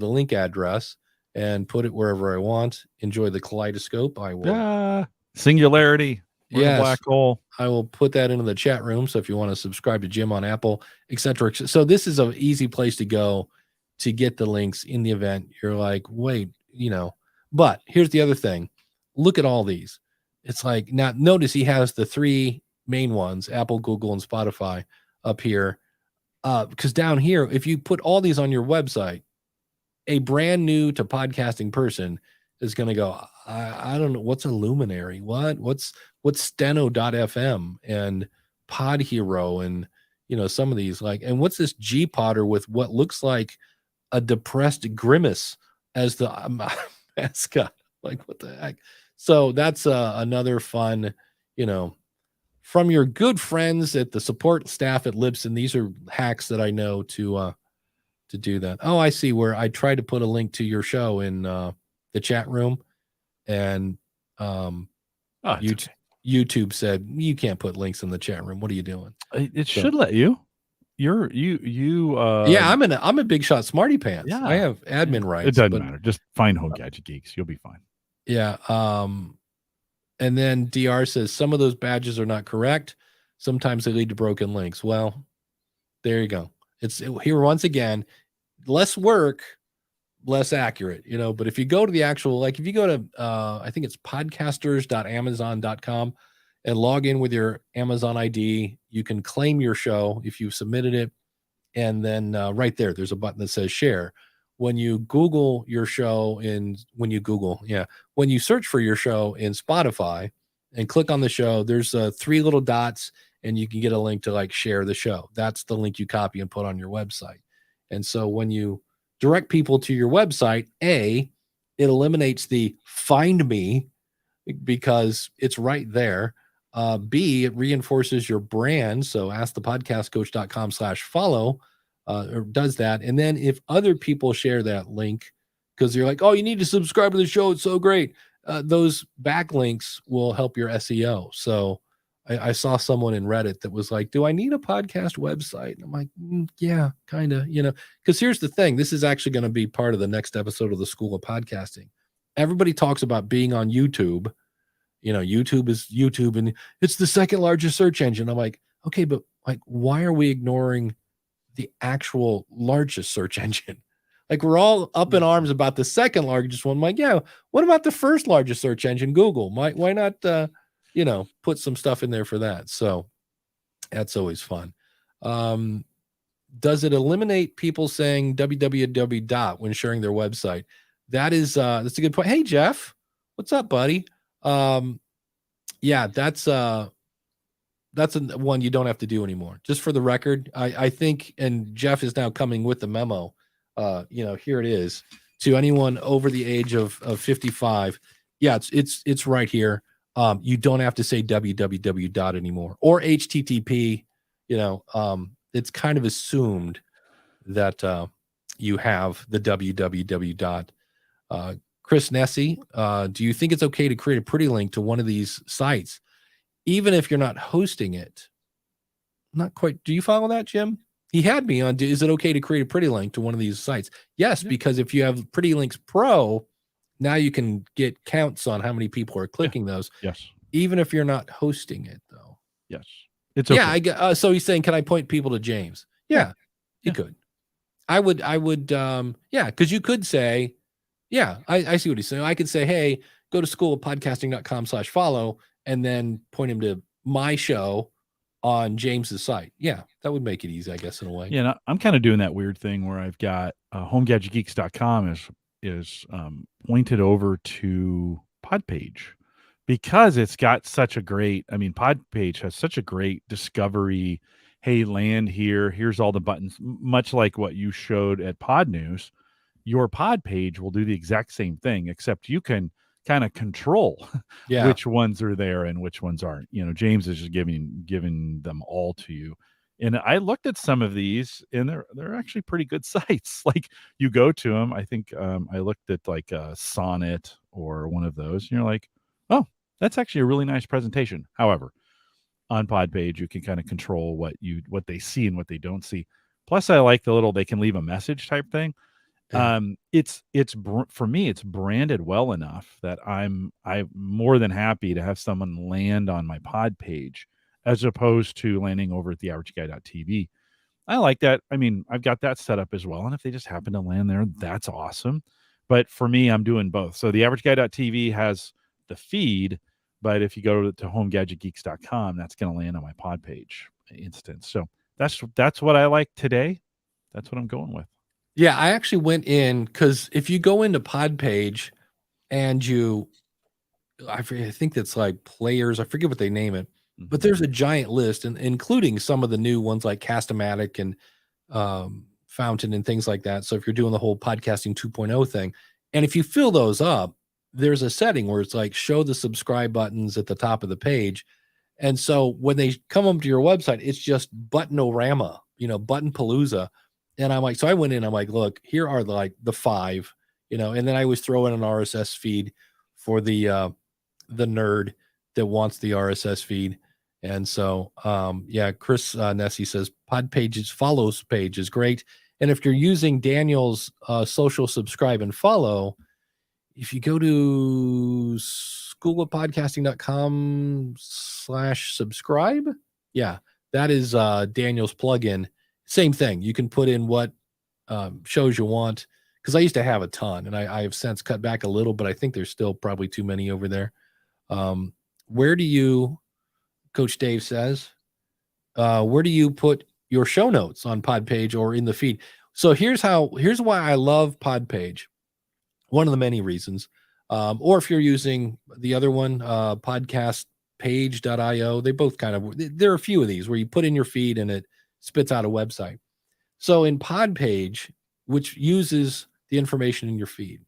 link address, and put it wherever I want. Enjoy the kaleidoscope. I will. Singularity. We're in a Yes. black hole. I will put that into the chat room. So if you want to subscribe to Jim on Apple, etc. So this is an easy place to go to get the links in the event. You're like, wait, but here's the other thing. Look at all these. It's like, now notice he has the 3 main ones, Apple, Google, and Spotify up here. Because down here, if you put all these on your website, a brand new to podcasting person is going to go, I don't know, what's a luminary? What's steno.fm and Pod Hero and some of these, like, and what's this G Potter with what looks like a depressed grimace as the mascot? Like, what the heck? So that's another fun, from your good friends at the support staff at Libsyn. These are hacks that I know to do that. Oh, I see where I tried to put a link to your show in the chat room, and YouTube said you can't put links in the chat room. What are you doing? It should let you. You yeah, I'm a big shot smarty pants. Yeah, I have admin rights. It doesn't matter. Just find Home Gadget Geeks. You'll be fine. Yeah. And then DR says some of those badges are not correct. Sometimes they lead to broken links. Well, there you go. It's here once again, less work, less accurate, but if you go to the actual, like if you go to, I think it's podcasters.amazon.com and log in with your Amazon ID, you can claim your show if you've submitted it. And then right there's a button that says share. When you Google your show when you search for your show in Spotify and click on the show, there's 3 little dots and you can get a link to like share the show. That's the link you copy and put on your website. And so when you direct people to your website, A, it eliminates the find me because it's right there. B, it reinforces your brand. So askthepodcastcoach.com/follow or does that. And then if other people share that link, because you're like, oh, you need to subscribe to the show, it's so great, those backlinks will help your SEO. So I saw someone in Reddit that was like, do I need a podcast website? And I'm like, yeah, kind of, because here's the thing. This is actually going to be part of the next episode of the School of Podcasting. Everybody talks about being on YouTube. YouTube is YouTube and it's the second largest search engine. I'm like, okay, but like, why are we ignoring the actual largest search engine? Like, we're all up in arms about the second largest one. I'm like, yeah, what about the first largest search engine, Google? Why not, put some stuff in there for that? So that's always fun. Does it eliminate people saying www. when sharing their website? That's a good point. Hey, Jeff, what's up, buddy? Yeah, that's a one you don't have to do anymore. Just for the record, I think, and Jeff is now coming with the memo. Here it is to anyone over the age of 55. Yeah, it's right here. You don't have to say www. anymore or HTTP. It's kind of assumed that you have the www. Chris Nessie, do you think it's okay to create a pretty link to one of these sites, even if you're not hosting it? Not quite. Do you follow that, Jim? He had me on. Is it okay to create a pretty link to one of these sites? Yes, because if you have Pretty Links Pro, now you can get counts on how many people are clicking those. Yes. Even if you're not hosting it, though. Yes. It's okay. Yeah. So he's saying, can I point people to James? Yeah, you could. I would. Yeah, because you could say, yeah, I see what he's saying. I could say, hey, go to schoolofpodcasting.com/follow and then point him to my show on James's site. Yeah, that would make it easy, I guess, in a way. Yeah, and I'm kind of doing that weird thing where I've got homegadgetgeeks.com is pointed over to Podpage because it's got such a great, Podpage has such a great discovery. Hey, land here. Here's all the buttons, much like what you showed at Pod News. Your pod page will do the exact same thing, except you can kind of control which ones are there and which ones aren't. James is just giving them all to you. And I looked at some of these and they're actually pretty good sites. Like you go to them. I think I looked at like Sonnet or one of those and you're like, oh, that's actually a really nice presentation. However, on Podpage, you can kind of control what they see and what they don't see. Plus, I like the little they can leave a message type thing. Yeah. For me, it's branded well enough that I'm more than happy to have someone land on my pod page as opposed to landing over at the averageguy.tv. I like that. I mean, I've got that set up as well. And if they just happen to land there, that's awesome. But for me, I'm doing both. So the averageguy.tv has the feed, but if you go to homegadgetgeeks.com, that's going to land on my pod page instance. So that's what I like today. That's what I'm going with. Yeah, I actually went in because if you go into Podpage and I think that's like players, I forget what they name it, but there's a giant list, and including some of the new ones like Cast-O-Matic and Fountain and things like that. So if you're doing the whole podcasting 2.0 thing, and if you fill those up, there's a setting where it's like show the subscribe buttons at the top of the page. And so when they come up to your website, it's just buttonorama, button palooza. And I'm like, so I went in, I'm like, look, here are the 5, and then I always throw in an RSS feed for the nerd that wants the RSS feed. And so, Chris Nessie says Podpage's follows page is great. And if you're using Daniel's social subscribe and follow, if you go to schoolofpodcasting.com/subscribe, that is Daniel's plugin. Same thing. You can put in what shows you want, because I used to have a ton, and I have since cut back a little, but I think there's still probably too many over there. Where do you, Coach Dave says, where do you put your show notes on Podpage or in the feed? So here's why I love Podpage. One of the many reasons. Or if you're using the other one, podcastpage.io, they both there are a few of these where you put in your feed and it spits out a website. So in Podpage, which uses the information in your feed.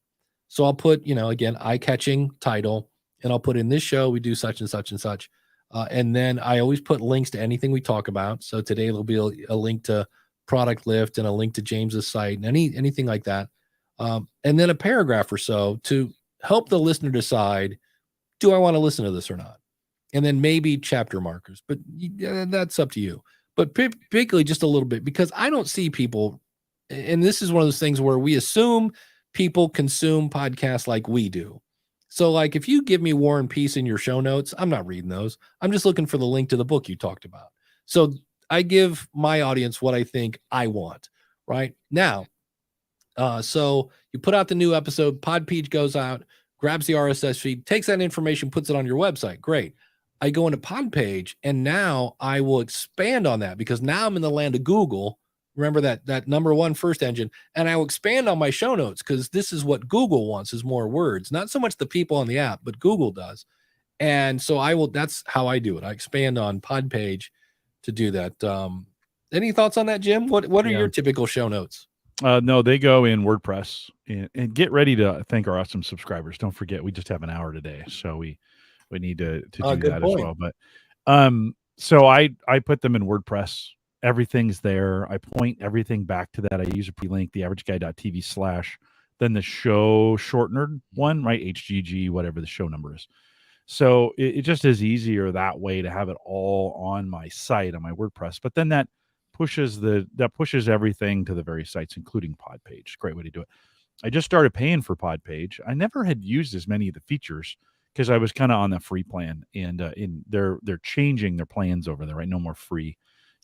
So I'll put, again, eye-catching title, and I'll put in this show, we do such and such and such. And then I always put links to anything we talk about. So today there'll be a link to Product Lift and a link to James's site and anything like that. And then a paragraph or so to help the listener decide, do I want to listen to this or not? And then maybe chapter markers, but that's up to you. But particularly just a little bit, because I don't see people, and this is one of those things where we assume people consume podcasts like we do. So like if you give me War and Peace in your show notes, I'm not reading those. I'm just looking for the link to the book you talked about. So I give my audience what I think I want right now. So you put out the new episode, Podpage goes out, grabs the RSS feed, takes that information, puts it on your website. Great. I go into Podpage, and now I will expand on that, because now I'm in the land of Google. Remember that number one first engine, and I will expand on my show notes, because this is what Google wants, is more words, not so much the people on the app, but Google does. And so that's how I do it. I expand on Podpage to do that. Any thoughts on that, Jim? What are your typical show notes? No, they go in WordPress, and get ready to thank our awesome subscribers. Don't forget, we just have an hour today, so we need to do that as well. But so I put them in WordPress. Everything's there. I point everything back to that. I use a pre-link, theaverageguy.tv/ then the show shortener one, right? HGG, whatever the show number is. So it just is easier that way to have it all on my site, on my WordPress. But then that pushes everything to the very sites, including Podpage. Great way to do it. I just started paying for Podpage. I never had used as many of the features because I was kind of on the free plan, and they're changing their plans over there, right? No more free.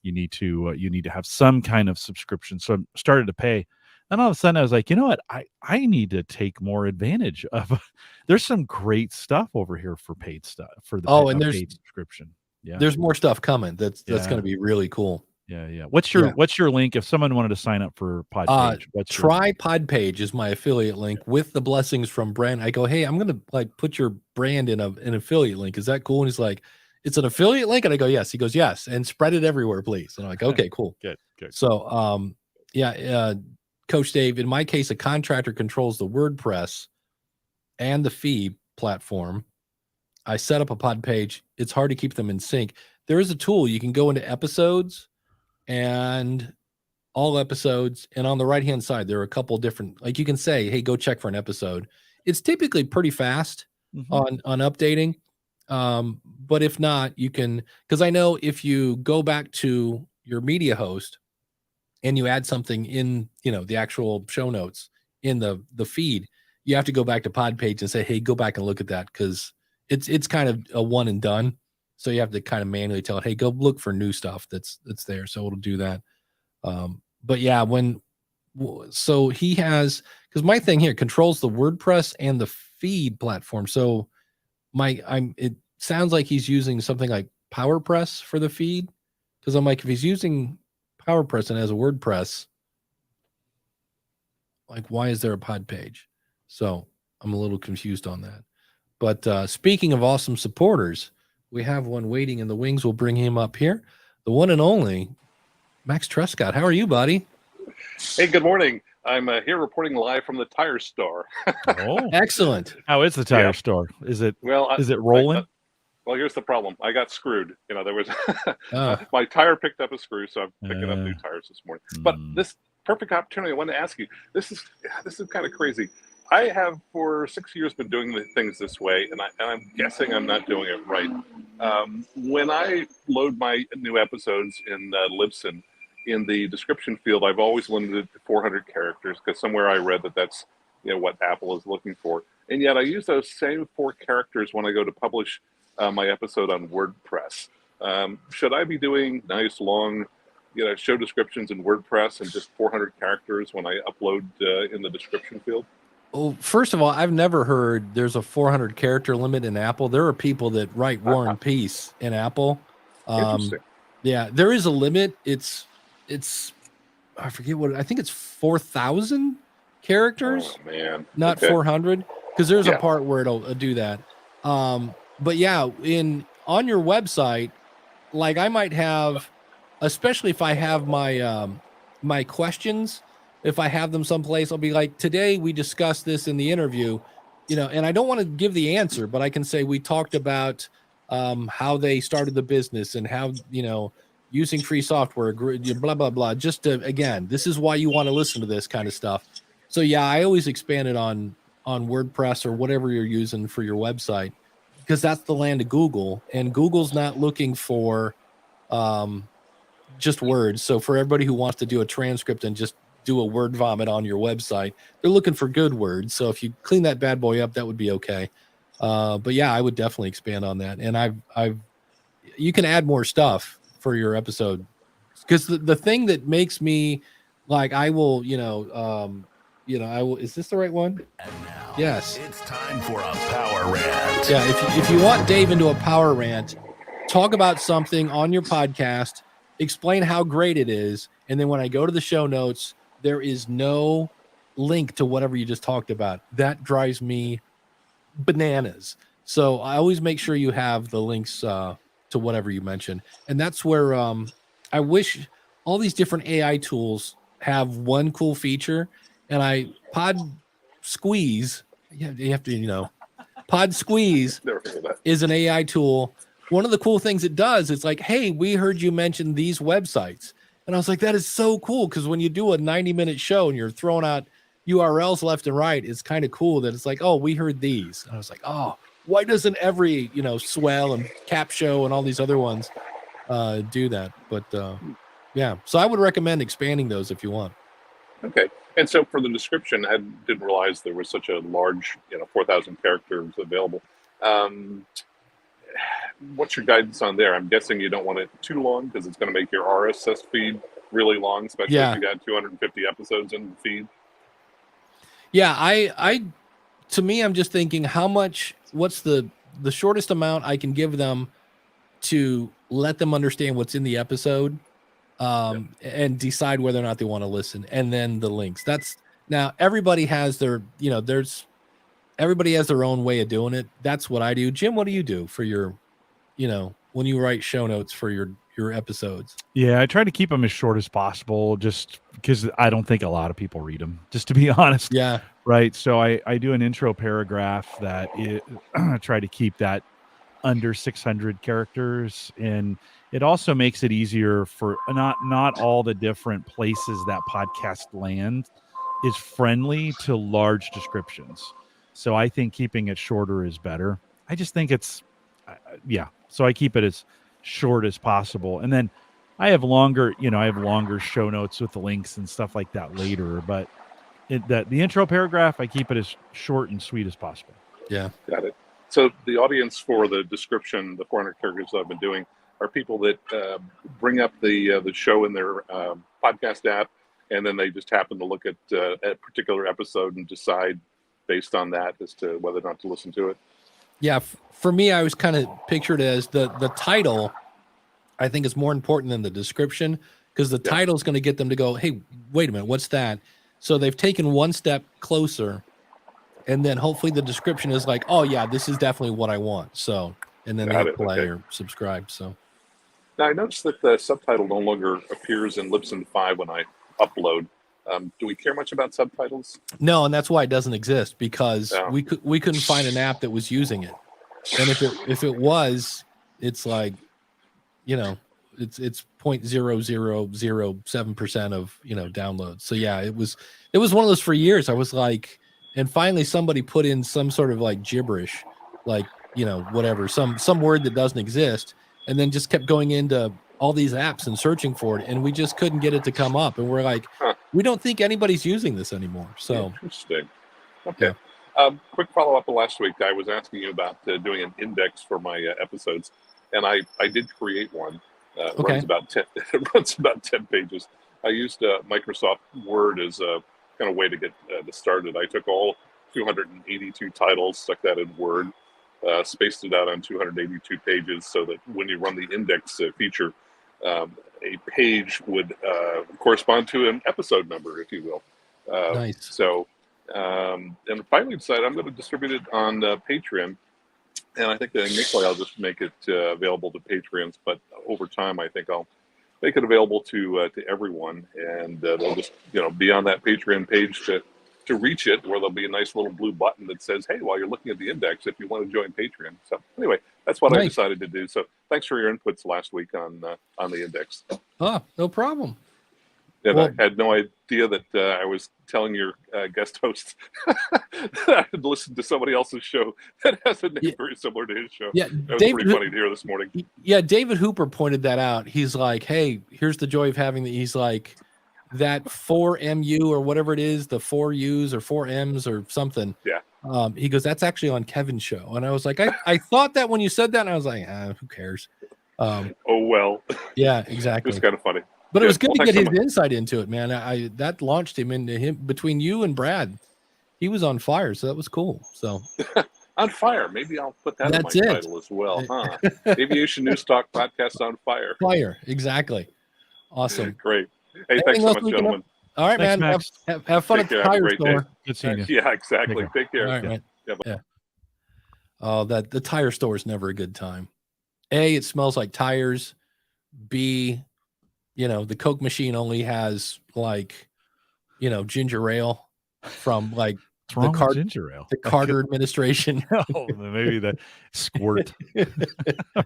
You need to have some kind of subscription. So I started to pay. Then all of a sudden I was like, you know what? I need to take more advantage of. There's some great stuff over here for paid stuff for the paid subscription. Yeah, there's more stuff coming. That's going to be really cool. Yeah. What's your link if someone wanted to sign up for Podpage? Try Podpage is my affiliate link with the blessings from Brand. I go, hey, I'm going to put your brand in an affiliate link. Is that cool? And he's like, it's an affiliate link, and I go, yes. He goes, yes, and spread it everywhere, please. And I'm like, okay, cool, good. So, Coach Dave, in my case, a contractor controls the WordPress and the feed platform. I set up a Podpage. It's hard to keep them in sync. There is a tool. You can go into episodes and all episodes, and on the right-hand side, there are a couple different, like you can say, hey, go check for an episode. It's typically pretty fast on updating. But if not, you can, because I know if you go back to your media host and you add something in, the actual show notes in the feed, you have to go back to Podpage and say, hey, go back and look at that, because it's kind of a one and done. So you have to kind of manually tell it, hey, go look for new stuff that's there. So it'll do that. But yeah, so he has, because my thing here controls the WordPress and the feed platform. So it sounds like he's using something like PowerPress for the feed. Because I'm like, if he's using PowerPress and has a WordPress, like, why is there a pod page? So I'm a little confused on that. But speaking of awesome supporters, we have one waiting in the wings. We'll bring him up here. The one and only Max Trescott. How are you, buddy? Hey, good morning. I'm here reporting live from the tire store. Oh, excellent. How is the tire store? Is it rolling? Well, here's the problem. I got screwed. There was my tire picked up a screw, so I'm picking up new tires this morning. But this perfect opportunity, I wanted to ask you. This is kind of crazy. I have for 6 years been doing the things this way, and I'm guessing I'm not doing it right. When I load my new episodes in Libsyn, in the description field, I've always limited it to 400 characters, because somewhere I read that that's what Apple is looking for. And yet I use those same 4 characters when I go to publish my episode on WordPress. Should I be doing nice long show descriptions in WordPress and just 400 characters when I upload in the description field? Well, first of all, I've never heard there's a 400 character limit in Apple. There are people that write War and Peace in Apple. Interesting. Yeah, there is a limit. It's I forget I think it's 4,000 characters. Oh man, not 400, because there's a part where it'll do that. But yeah, on your website, like I might have, especially if I have my my questions. If I have them someplace, I'll be like, today we discussed this in the interview, and I don't want to give the answer, but I can say we talked about how they started the business and how, using free software, blah, blah, blah. Just to, again, this is why you want to listen to this kind of stuff. So yeah, I always expand it on WordPress or whatever you're using for your website, because that's the land of Google, and Google's not looking for just words. So for everybody who wants to do a transcript and just do a word vomit on your website, they're looking for good words. So if you clean that bad boy up, that would be okay. But yeah, I would definitely expand on that. And you can add more stuff for your episode, because the thing that makes me like, I will, I will, is this the right one? And now, yes. It's time for a power rant. Yeah. If you want Dave into a power rant, talk about something on your podcast, explain how great it is. And then when I go to the show notes, there is no link to whatever you just talked about. That drives me bananas. So I always make sure you have the links to whatever you mentioned. And that's where I wish all these different AI tools have one cool feature. And Pod Squeeze, you have to, Pod Squeeze is an AI tool. One of the cool things it does is like, hey, we heard you mention these websites. And I was like, that is so cool, because when you do a 90-minute show and you're throwing out URLs left and right, it's kind of cool that it's like, oh, we heard these. And I was like, oh, why doesn't every, Swell and Cap Show and all these other ones do that? But yeah, so I would recommend expanding those if you want. Okay. And so for the description, I didn't realize there was such a large, 4,000 characters available. What's your guidance on there? I'm guessing you don't want it too long, because it's going to make your RSS feed really long, especially if you got 250 episodes in the feed. Yeah, to me, I'm just thinking what's the shortest amount I can give them to let them understand what's in the episode, and decide whether or not they want to listen. And then the links. Now everybody has their, everybody has their own way of doing it. That's what I do. Jim, what do you do for your, when you write show notes for your episodes? Yeah, I try to keep them as short as possible, just because I don't think a lot of people read them, just to be honest. Yeah. Right. So I do an intro paragraph that I try to keep that under 600 characters. And it also makes it easier for not all the different places that podcast land is friendly to large descriptions. So I think keeping it shorter is better. I just think it's, so I keep it as short as possible. And then I have longer show notes with the links and stuff like that later, but the intro paragraph, I keep it as short and sweet as possible. Yeah. Got it. So the audience for the description, the 400 characters I've been doing, are people that bring up the show in their podcast app, and then they just happen to look at a particular episode and decide based on that as to whether or not to listen to it. Yeah. For me, I was kind of pictured as the title. I think is more important than the description, because the title is going to get them to go, hey, wait a minute, what's that? So they've taken one step closer, and then hopefully the description is like, oh yeah, this is definitely what I want. So, and then they hit play or subscribe. So now I noticed that the subtitle no longer appears in Libsyn 5 when I upload. Do we care much about subtitles? No, and that's why it doesn't exist, because we couldn't find an app that was using it. And if it was, it's like, you know, it's 0.0007% of, you know, downloads. So yeah, it was one of those for years. I was like, and finally somebody put in some sort of like gibberish, like, you know, whatever, some word that doesn't exist, and then just kept going into all these apps and searching for it, and we just couldn't get it to come up. And we're like, we don't think anybody's using this anymore. So interesting. Okay. Yeah. Quick follow-up last week. I was asking you about doing an index for my episodes. And I did create one. It runs about 10 pages. I used Microsoft Word as a kind of way to get started. I took all 282 titles, stuck that in Word, spaced it out on 282 pages so that when you run the index feature, a page would correspond to an episode number, if you will. Nice. So, and finally decided I'm going to distribute it on Patreon. And I think that initially I'll just make it available to Patreons, but over time I think I'll make it available to everyone, and they'll just be on that Patreon page to reach it, where there'll be a nice little blue button that says, "Hey, while you're looking at the index, if you want to join Patreon." So anyway, that's what I decided to do. So thanks for your inputs last week on the index. Oh, no problem. And I had no idea that I was telling your guest host that I had listened to somebody else's show that has a name very similar to his show. Yeah, that was pretty funny to hear this morning. Yeah, David Hooper pointed that out. He's like, hey, here's the joy of having he's like, that 4MU or whatever it is, the 4U's or 4M's or something. Yeah. He goes, that's actually on Kevin's show. And I was like, I thought that when you said that, and I was like, who cares? Oh, well. Yeah, exactly. It's kind of funny. But it was good to get his insight into it, man. That launched him into him. Between you and Brad, he was on fire, so that was cool. So on fire, maybe I'll put that in my title as well, huh? Aviation News Talk Podcast on Fire. Fire, exactly. Awesome. Great. Hey, thanks so much, gentlemen. All right, thanks, man. Have fun at the tire store. Good seeing you. Yeah, exactly. Take care. All right, man. Yeah. Oh, the tire store is never a good time. A, it smells like tires. B, the Coke machine only has ginger ale from ginger ale. The Carter administration. Oh, maybe the Squirt,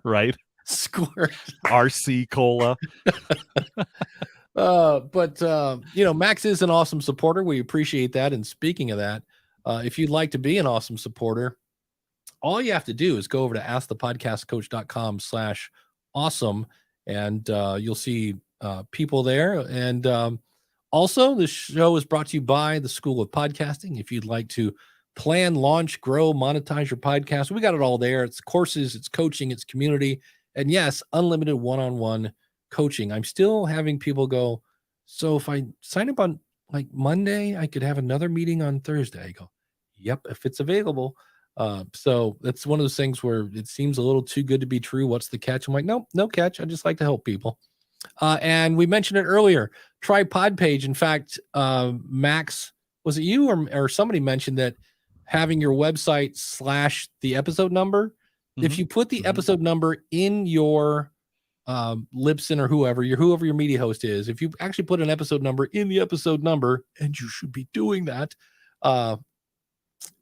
right? Squirt. RC Cola. But Max is an awesome supporter. We appreciate that. And speaking of that, if you'd like to be an awesome supporter, all you have to do is go over to askthepodcastcoach.com/awesome, and you'll see people there. And also, this show is brought to you by the School of Podcasting. If you'd like to plan, launch, grow, monetize your podcast, we got it all there. It's courses, it's coaching, it's community, and yes, unlimited one-on-one coaching. I'm still having people go, so if I sign up on Monday, I could have another meeting on Thursday. I go, yep, if it's available. So that's one of those things where it seems a little too good to be true. What's the catch? I'm like, no catch. I just like to help people. And we mentioned it earlier, try Podpage. In fact, Max, was it you or somebody mentioned that having your website / the episode number, if you put the episode number in your Libsyn or whoever your media host is, if you actually put an episode number in the episode number, and you should be doing that,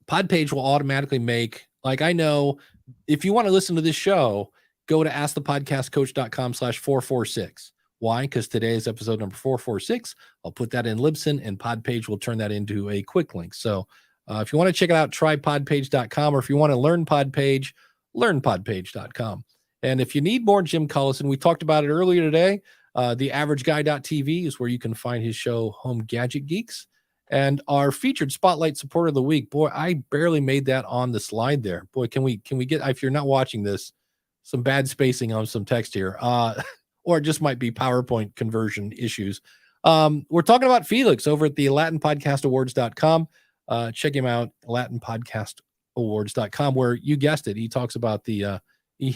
Podpage will automatically make, I know if you want to listen to this show, go to askthepodcastcoach.com/446. Why? Because today is episode number 446. I'll put that in Libsyn, and Podpage will turn that into a quick link. So if you want to check it out, try podpage.com, or if you want to learn Podpage, learn podpage.com. And if you need more Jim Collison, we talked about it earlier today. TheAverageGuy.tv is where you can find his show, Home Gadget Geeks. And our featured Spotlight Supporter of the Week. Boy, I barely made that on the slide there. Boy, can we get, if you're not watching this, some bad spacing on some text here. Or it just might be PowerPoint conversion issues. We're talking about Felix over at the LatinPodcastAwards.com. Check him out, LatinPodcastAwards.com, where you guessed it. He talks about he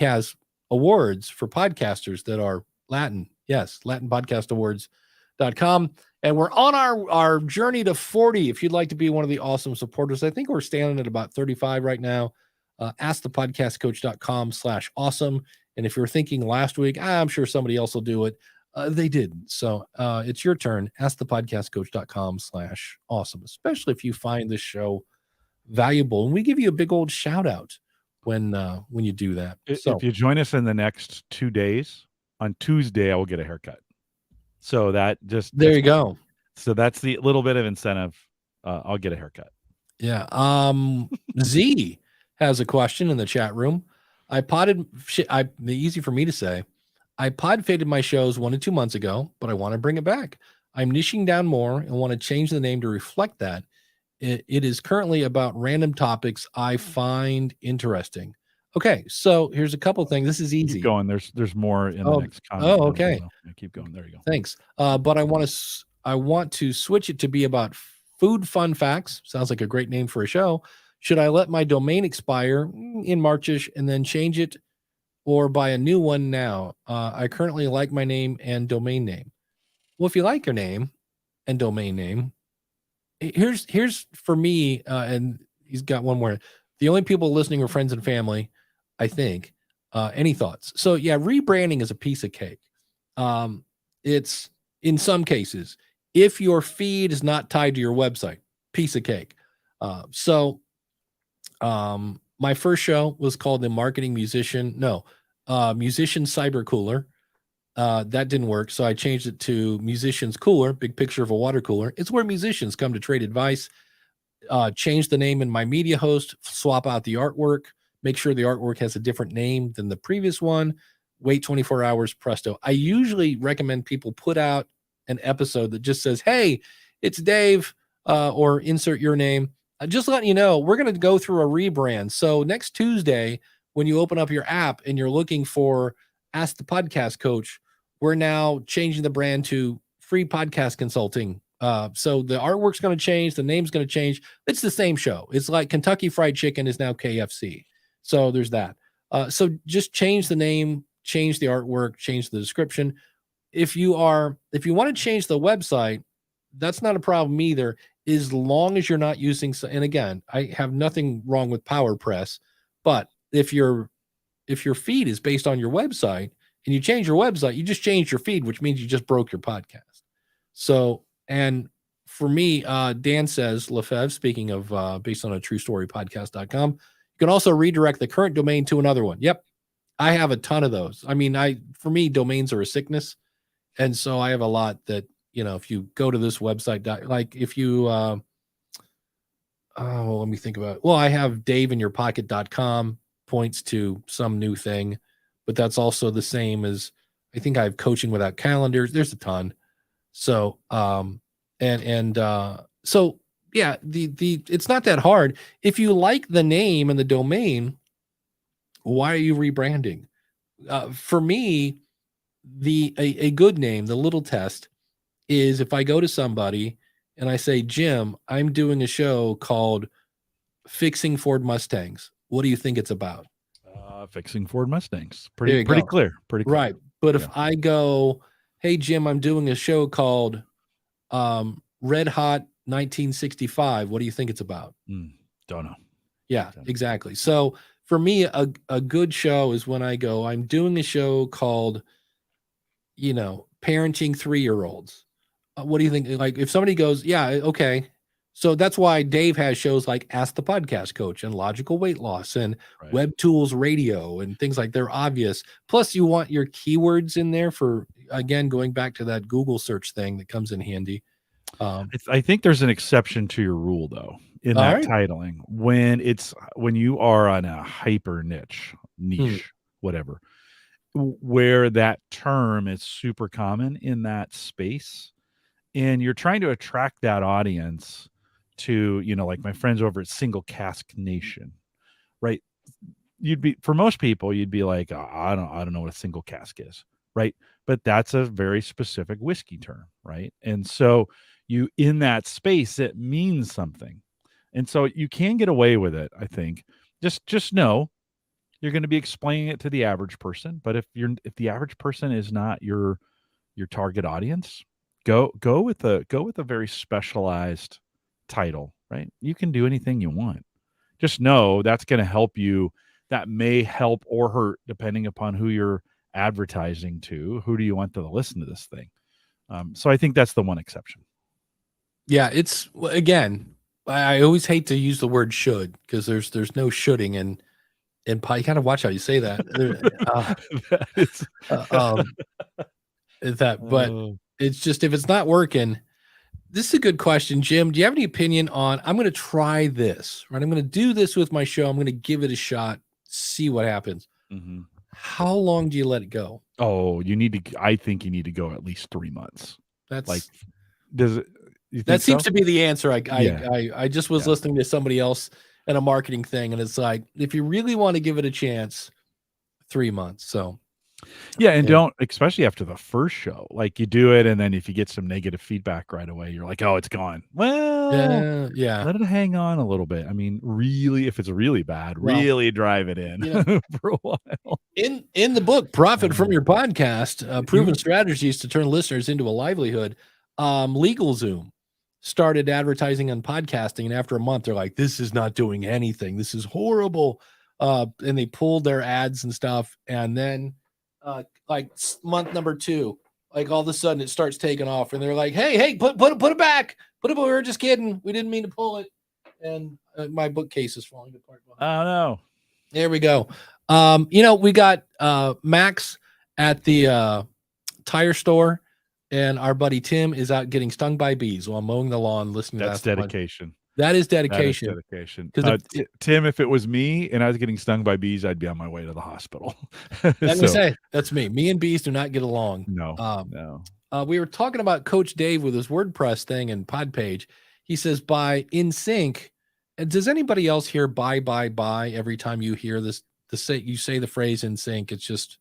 has awards for podcasters that are Latin. Yes, LatinPodcastAwards.com. And we're on our journey to 40. If you'd like to be one of the awesome supporters, I think we're standing at about 35 right now. AskThePodcastCoach.com/awesome. And if you were thinking last week, I'm sure somebody else will do it. They didn't. So it's your turn. AskThePodcastCoach.com/awesome, especially if you find this show valuable. And we give you a big old shout out when you do that. So if you join us in the next 2 days, on Tuesday, I will get a haircut. So there you go. So that's the little bit of incentive. I'll get a haircut. Yeah. Z has a question in the chat room. Easy for me to say. I pod faded my shows 1 to 2 months ago, but I want to bring it back. I'm niching down more and want to change the name to reflect that. It is currently about random topics I find interesting. Okay, so here's a couple things. This is easy. Keep going. There's more in the next comment. Oh, okay. Yeah, keep going. There you go. Thanks. But I want to switch it to be about food fun facts. Sounds like a great name for a show. Should I let my domain expire in Marchish and then change it, or buy a new one now? I currently like my name and domain name. Well, if you like your name and domain name, here's for me, and he's got one more. The only people listening are friends and family, I think. Any thoughts? So yeah, rebranding is a piece of cake. It's in some cases, if your feed is not tied to your website, piece of cake. My first show was called the Musician Cyber Cooler. That didn't work, so I changed it to Musicians Cooler, big picture of a water cooler. It's where musicians come to trade advice. Change the name in my media host, swap out the artwork, make sure the artwork has a different name than the previous one, wait 24 hours, presto. I usually recommend people put out an episode that just says, hey, it's Dave, or insert your name. Just letting you know, we're going to go through a rebrand. So next Tuesday, when you open up your app and you're looking for Ask the Podcast Coach, we're now changing the brand to Free Podcast Consulting. So the artwork's going to change. The name's going to change. It's the same show. It's like Kentucky Fried Chicken is now KFC. So there's that. So just change the name, change the artwork, change the description. If you want to change the website, that's not a problem either, as long as you're not using, and again, I have nothing wrong with PowerPress, but if your feed is based on your website and you change your website, you just changed your feed, which means you just broke your podcast. So, and for me, Dan says, Lefebvre, speaking of based on a true story podcast.com, you can also redirect the current domain to another one. Yep. I have a ton of those. I mean, for me, domains are a sickness. And so I have a lot that, if you go to this website, like if you, let me think about it. Well, I have daveinyourpocket.com points to some new thing, but that's also the same as, I think I have coaching without calendars. There's a ton. So, so yeah, it's not that hard. If you like the name and the domain, why are you rebranding? For me, a good name, the little test, is if I go to somebody and I say, Jim, I'm doing a show called Fixing Ford Mustangs. What do you think it's about? Fixing Ford Mustangs. Pretty clear. Pretty clear. Right. But if I go, hey, Jim, I'm doing a show called Red Hot 1965. What do you think it's about? Don't know. Yeah, exactly. So for me, a good show is when I go, I'm doing a show called, Parenting 3-year-olds. What do you think? Like if somebody goes, yeah, okay. So that's why Dave has shows like Ask the Podcast Coach and Logical Weight Loss and Web Tools Radio and things like they're obvious. Plus you want your keywords in there for, again, going back to that Google search thing that comes in handy. I think there's an exception to your rule though, in that titling, when you are on a hyper niche, whatever, where that term is super common in that space, and you're trying to attract that audience to, like my friends over at Single Cask Nation, right? For most people, you'd be like, oh, I don't know what a single cask is, right? But that's a very specific whiskey term, right? And so in that space, it means something. And so you can get away with it, I think. Just know you're going to be explaining it to the average person, but if the average person is not your target audience, go with a very specialized title, right? You can do anything you want. Just know that's going to help you. That may help or hurt depending upon who you're advertising to. Who do you want to listen to this thing? So I think that's the one exception. Yeah, it's, again, I always hate to use the word should, because there's no shoulding, and you kind of watch how you say that. But it's just, if it's not working. This is a good question, Jim. Do you have any opinion on, I'm going to try this, right? I'm going to do this with my show. I'm going to give it a shot, see what happens. Mm-hmm. How long do you let it go? Oh, I think you need to go at least 3 months. That's like, does it? That seems to be the answer. I just was listening to somebody else in a marketing thing, and it's like, if you really want to give it a chance, 3 months. So yeah, and don't, especially after the first show, like you do it, and then if you get some negative feedback right away, you're like, oh, it's gone. Well, let it hang on a little bit. I mean, really, if it's really bad, really drive it in for a while. In the book, Profit from Your Podcast, Proven Strategies to Turn Listeners into a Livelihood, LegalZoom started advertising on podcasting, and after a month, they're like, this is not doing anything. This is horrible. And they pulled their ads and stuff, and then like month number 2, like all of a sudden it starts taking off, and they're like, hey, put it back. We were just kidding. We didn't mean to pull it. And my bookcase is falling apart. Oh no. There we go. We got Max at the tire store, and our buddy Tim is out getting stung by bees while mowing the lawn, listening That's to dedication. That is dedication. Tim, if it was me and I was getting stung by bees, I'd be on my way to the hospital. Let me say, that's me. Me and bees do not get along. No. We were talking about Coach Dave with his WordPress thing and Podpage. He says, buy in sync. And does anybody else hear buy every time you hear this? You say the phrase in sync. It's just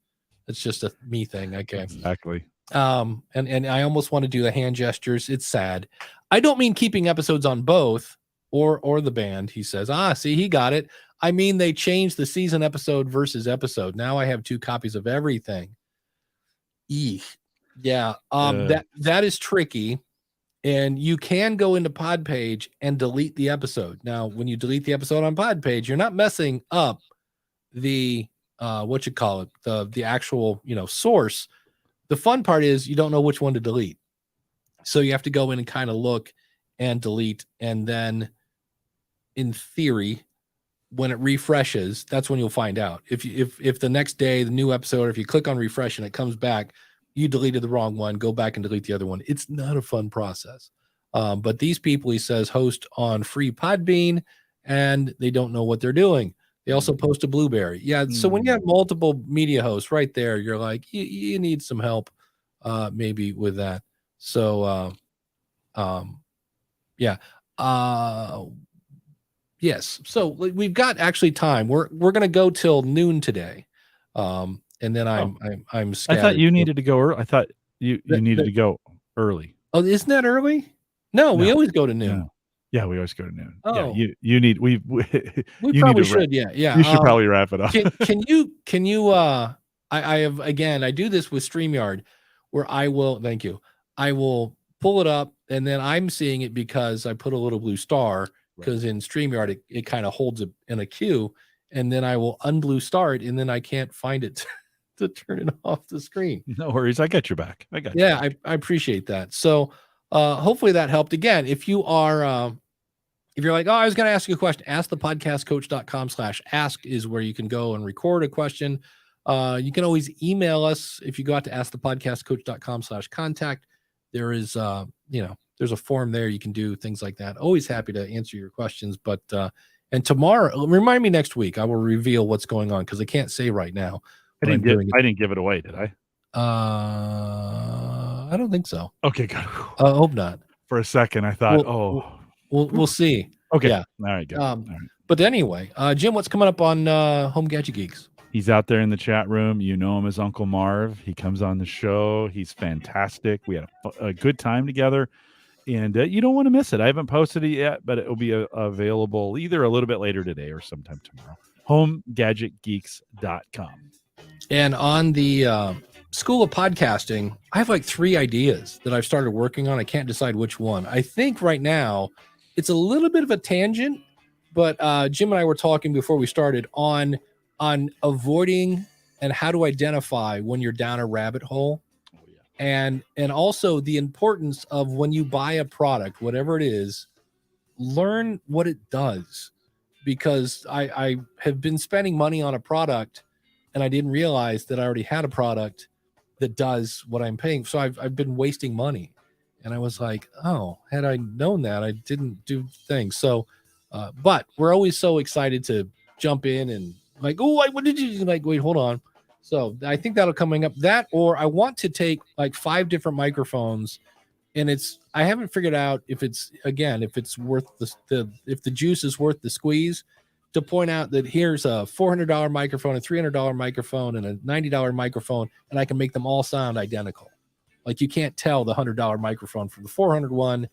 a me thing. Okay. Exactly. And I almost want to do the hand gestures. It's sad. I don't mean keeping episodes on both or the band. He says, see, he got it. I mean, they changed the season episode versus episode. Now I have 2 copies of everything. Yeah. That is tricky. And you can go into Podpage and delete the episode. Now, when you delete the episode on Podpage, you're not messing up the the actual, source. The fun part is you don't know which one to delete. So you have to go in and kind of look and delete. And then in theory, when it refreshes, that's when you'll find out. If the next day, the new episode, if you click on refresh and it comes back, you deleted the wrong one, go back and delete the other one. It's not a fun process. But these people, he says, host on free Podbean, and they don't know what they're doing. They also post a Blueberry. Yeah. So when you have multiple media hosts right there, you're like, you need some help maybe with that. So, yes. So we've got actually time. We're going to go till noon today. And then I'm scattered. I thought you needed to go early. I thought you needed to go early. Oh, isn't that early? No, we always go to noon. No. Yeah, we always go to noon. Oh. Yeah, you need we you probably need to should. Yeah. You should probably wrap it up. Can you I have, again, I do this with StreamYard where I will pull it up, and then I'm seeing it because I put a little blue star, because in StreamYard it kind of holds it in a queue, and then I will unblue star it, and then I can't find it to turn it off the screen. No worries, I got your back. I appreciate that. So hopefully that helped. Again, if you are if you're like, I was going to ask you a question, askthepodcastcoach.com/ask is where you can go and record a question. You can always email us if you go out to askthepodcastcoach.com/contact. There is there's a form there. You can do things like that. Always happy to answer your questions. But and tomorrow, remind me next week, I will reveal what's going on, because I can't say right now I didn't give it away, did I? I don't think so. Okay, good. I hope not. For a second, I thought, we'll see. Okay. Yeah. All right, good. All right. But anyway, Jim, what's coming up on Home Gadget Geeks? He's out there in the chat room. You know him as Uncle Marv. He comes on the show. He's fantastic. We had a good time together, and you don't want to miss it. I haven't posted it yet, but it will be available either a little bit later today or sometime tomorrow. HomeGadgetGeeks.com. And on the School of Podcasting, I have like 3 ideas that I've started working on. I can't decide which one. I think right now it's a little bit of a tangent, but Jim and I were talking before we started on avoiding and how to identify when you're down a rabbit hole. And also the importance of when you buy a product, whatever it is, learn what it does. Because I have been spending money on a product and I didn't realize that I already had a product that does what I'm paying. So I've been wasting money. And I was like, oh, had I known that, I didn't do things. So, but we're always so excited to jump in and like, oh, what did you like? Wait, hold on. So I think that'll coming up that, or I want to take like 5 different microphones, and I haven't figured out if it's worth if the juice is worth the squeeze, to point out that here's a $400 microphone, a $300 microphone, and a $90 microphone, and I can make them all sound identical. Like you can't tell the $100 microphone from the $400 one.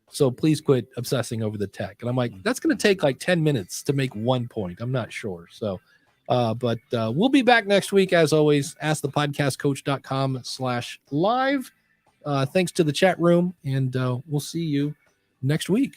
So please quit obsessing over the tech. And I'm like, that's going to take like 10 minutes to make one point. I'm not sure. So, but we'll be back next week. As always, askthepodcastcoach.com/live. Thanks to the chat room, and we'll see you next week.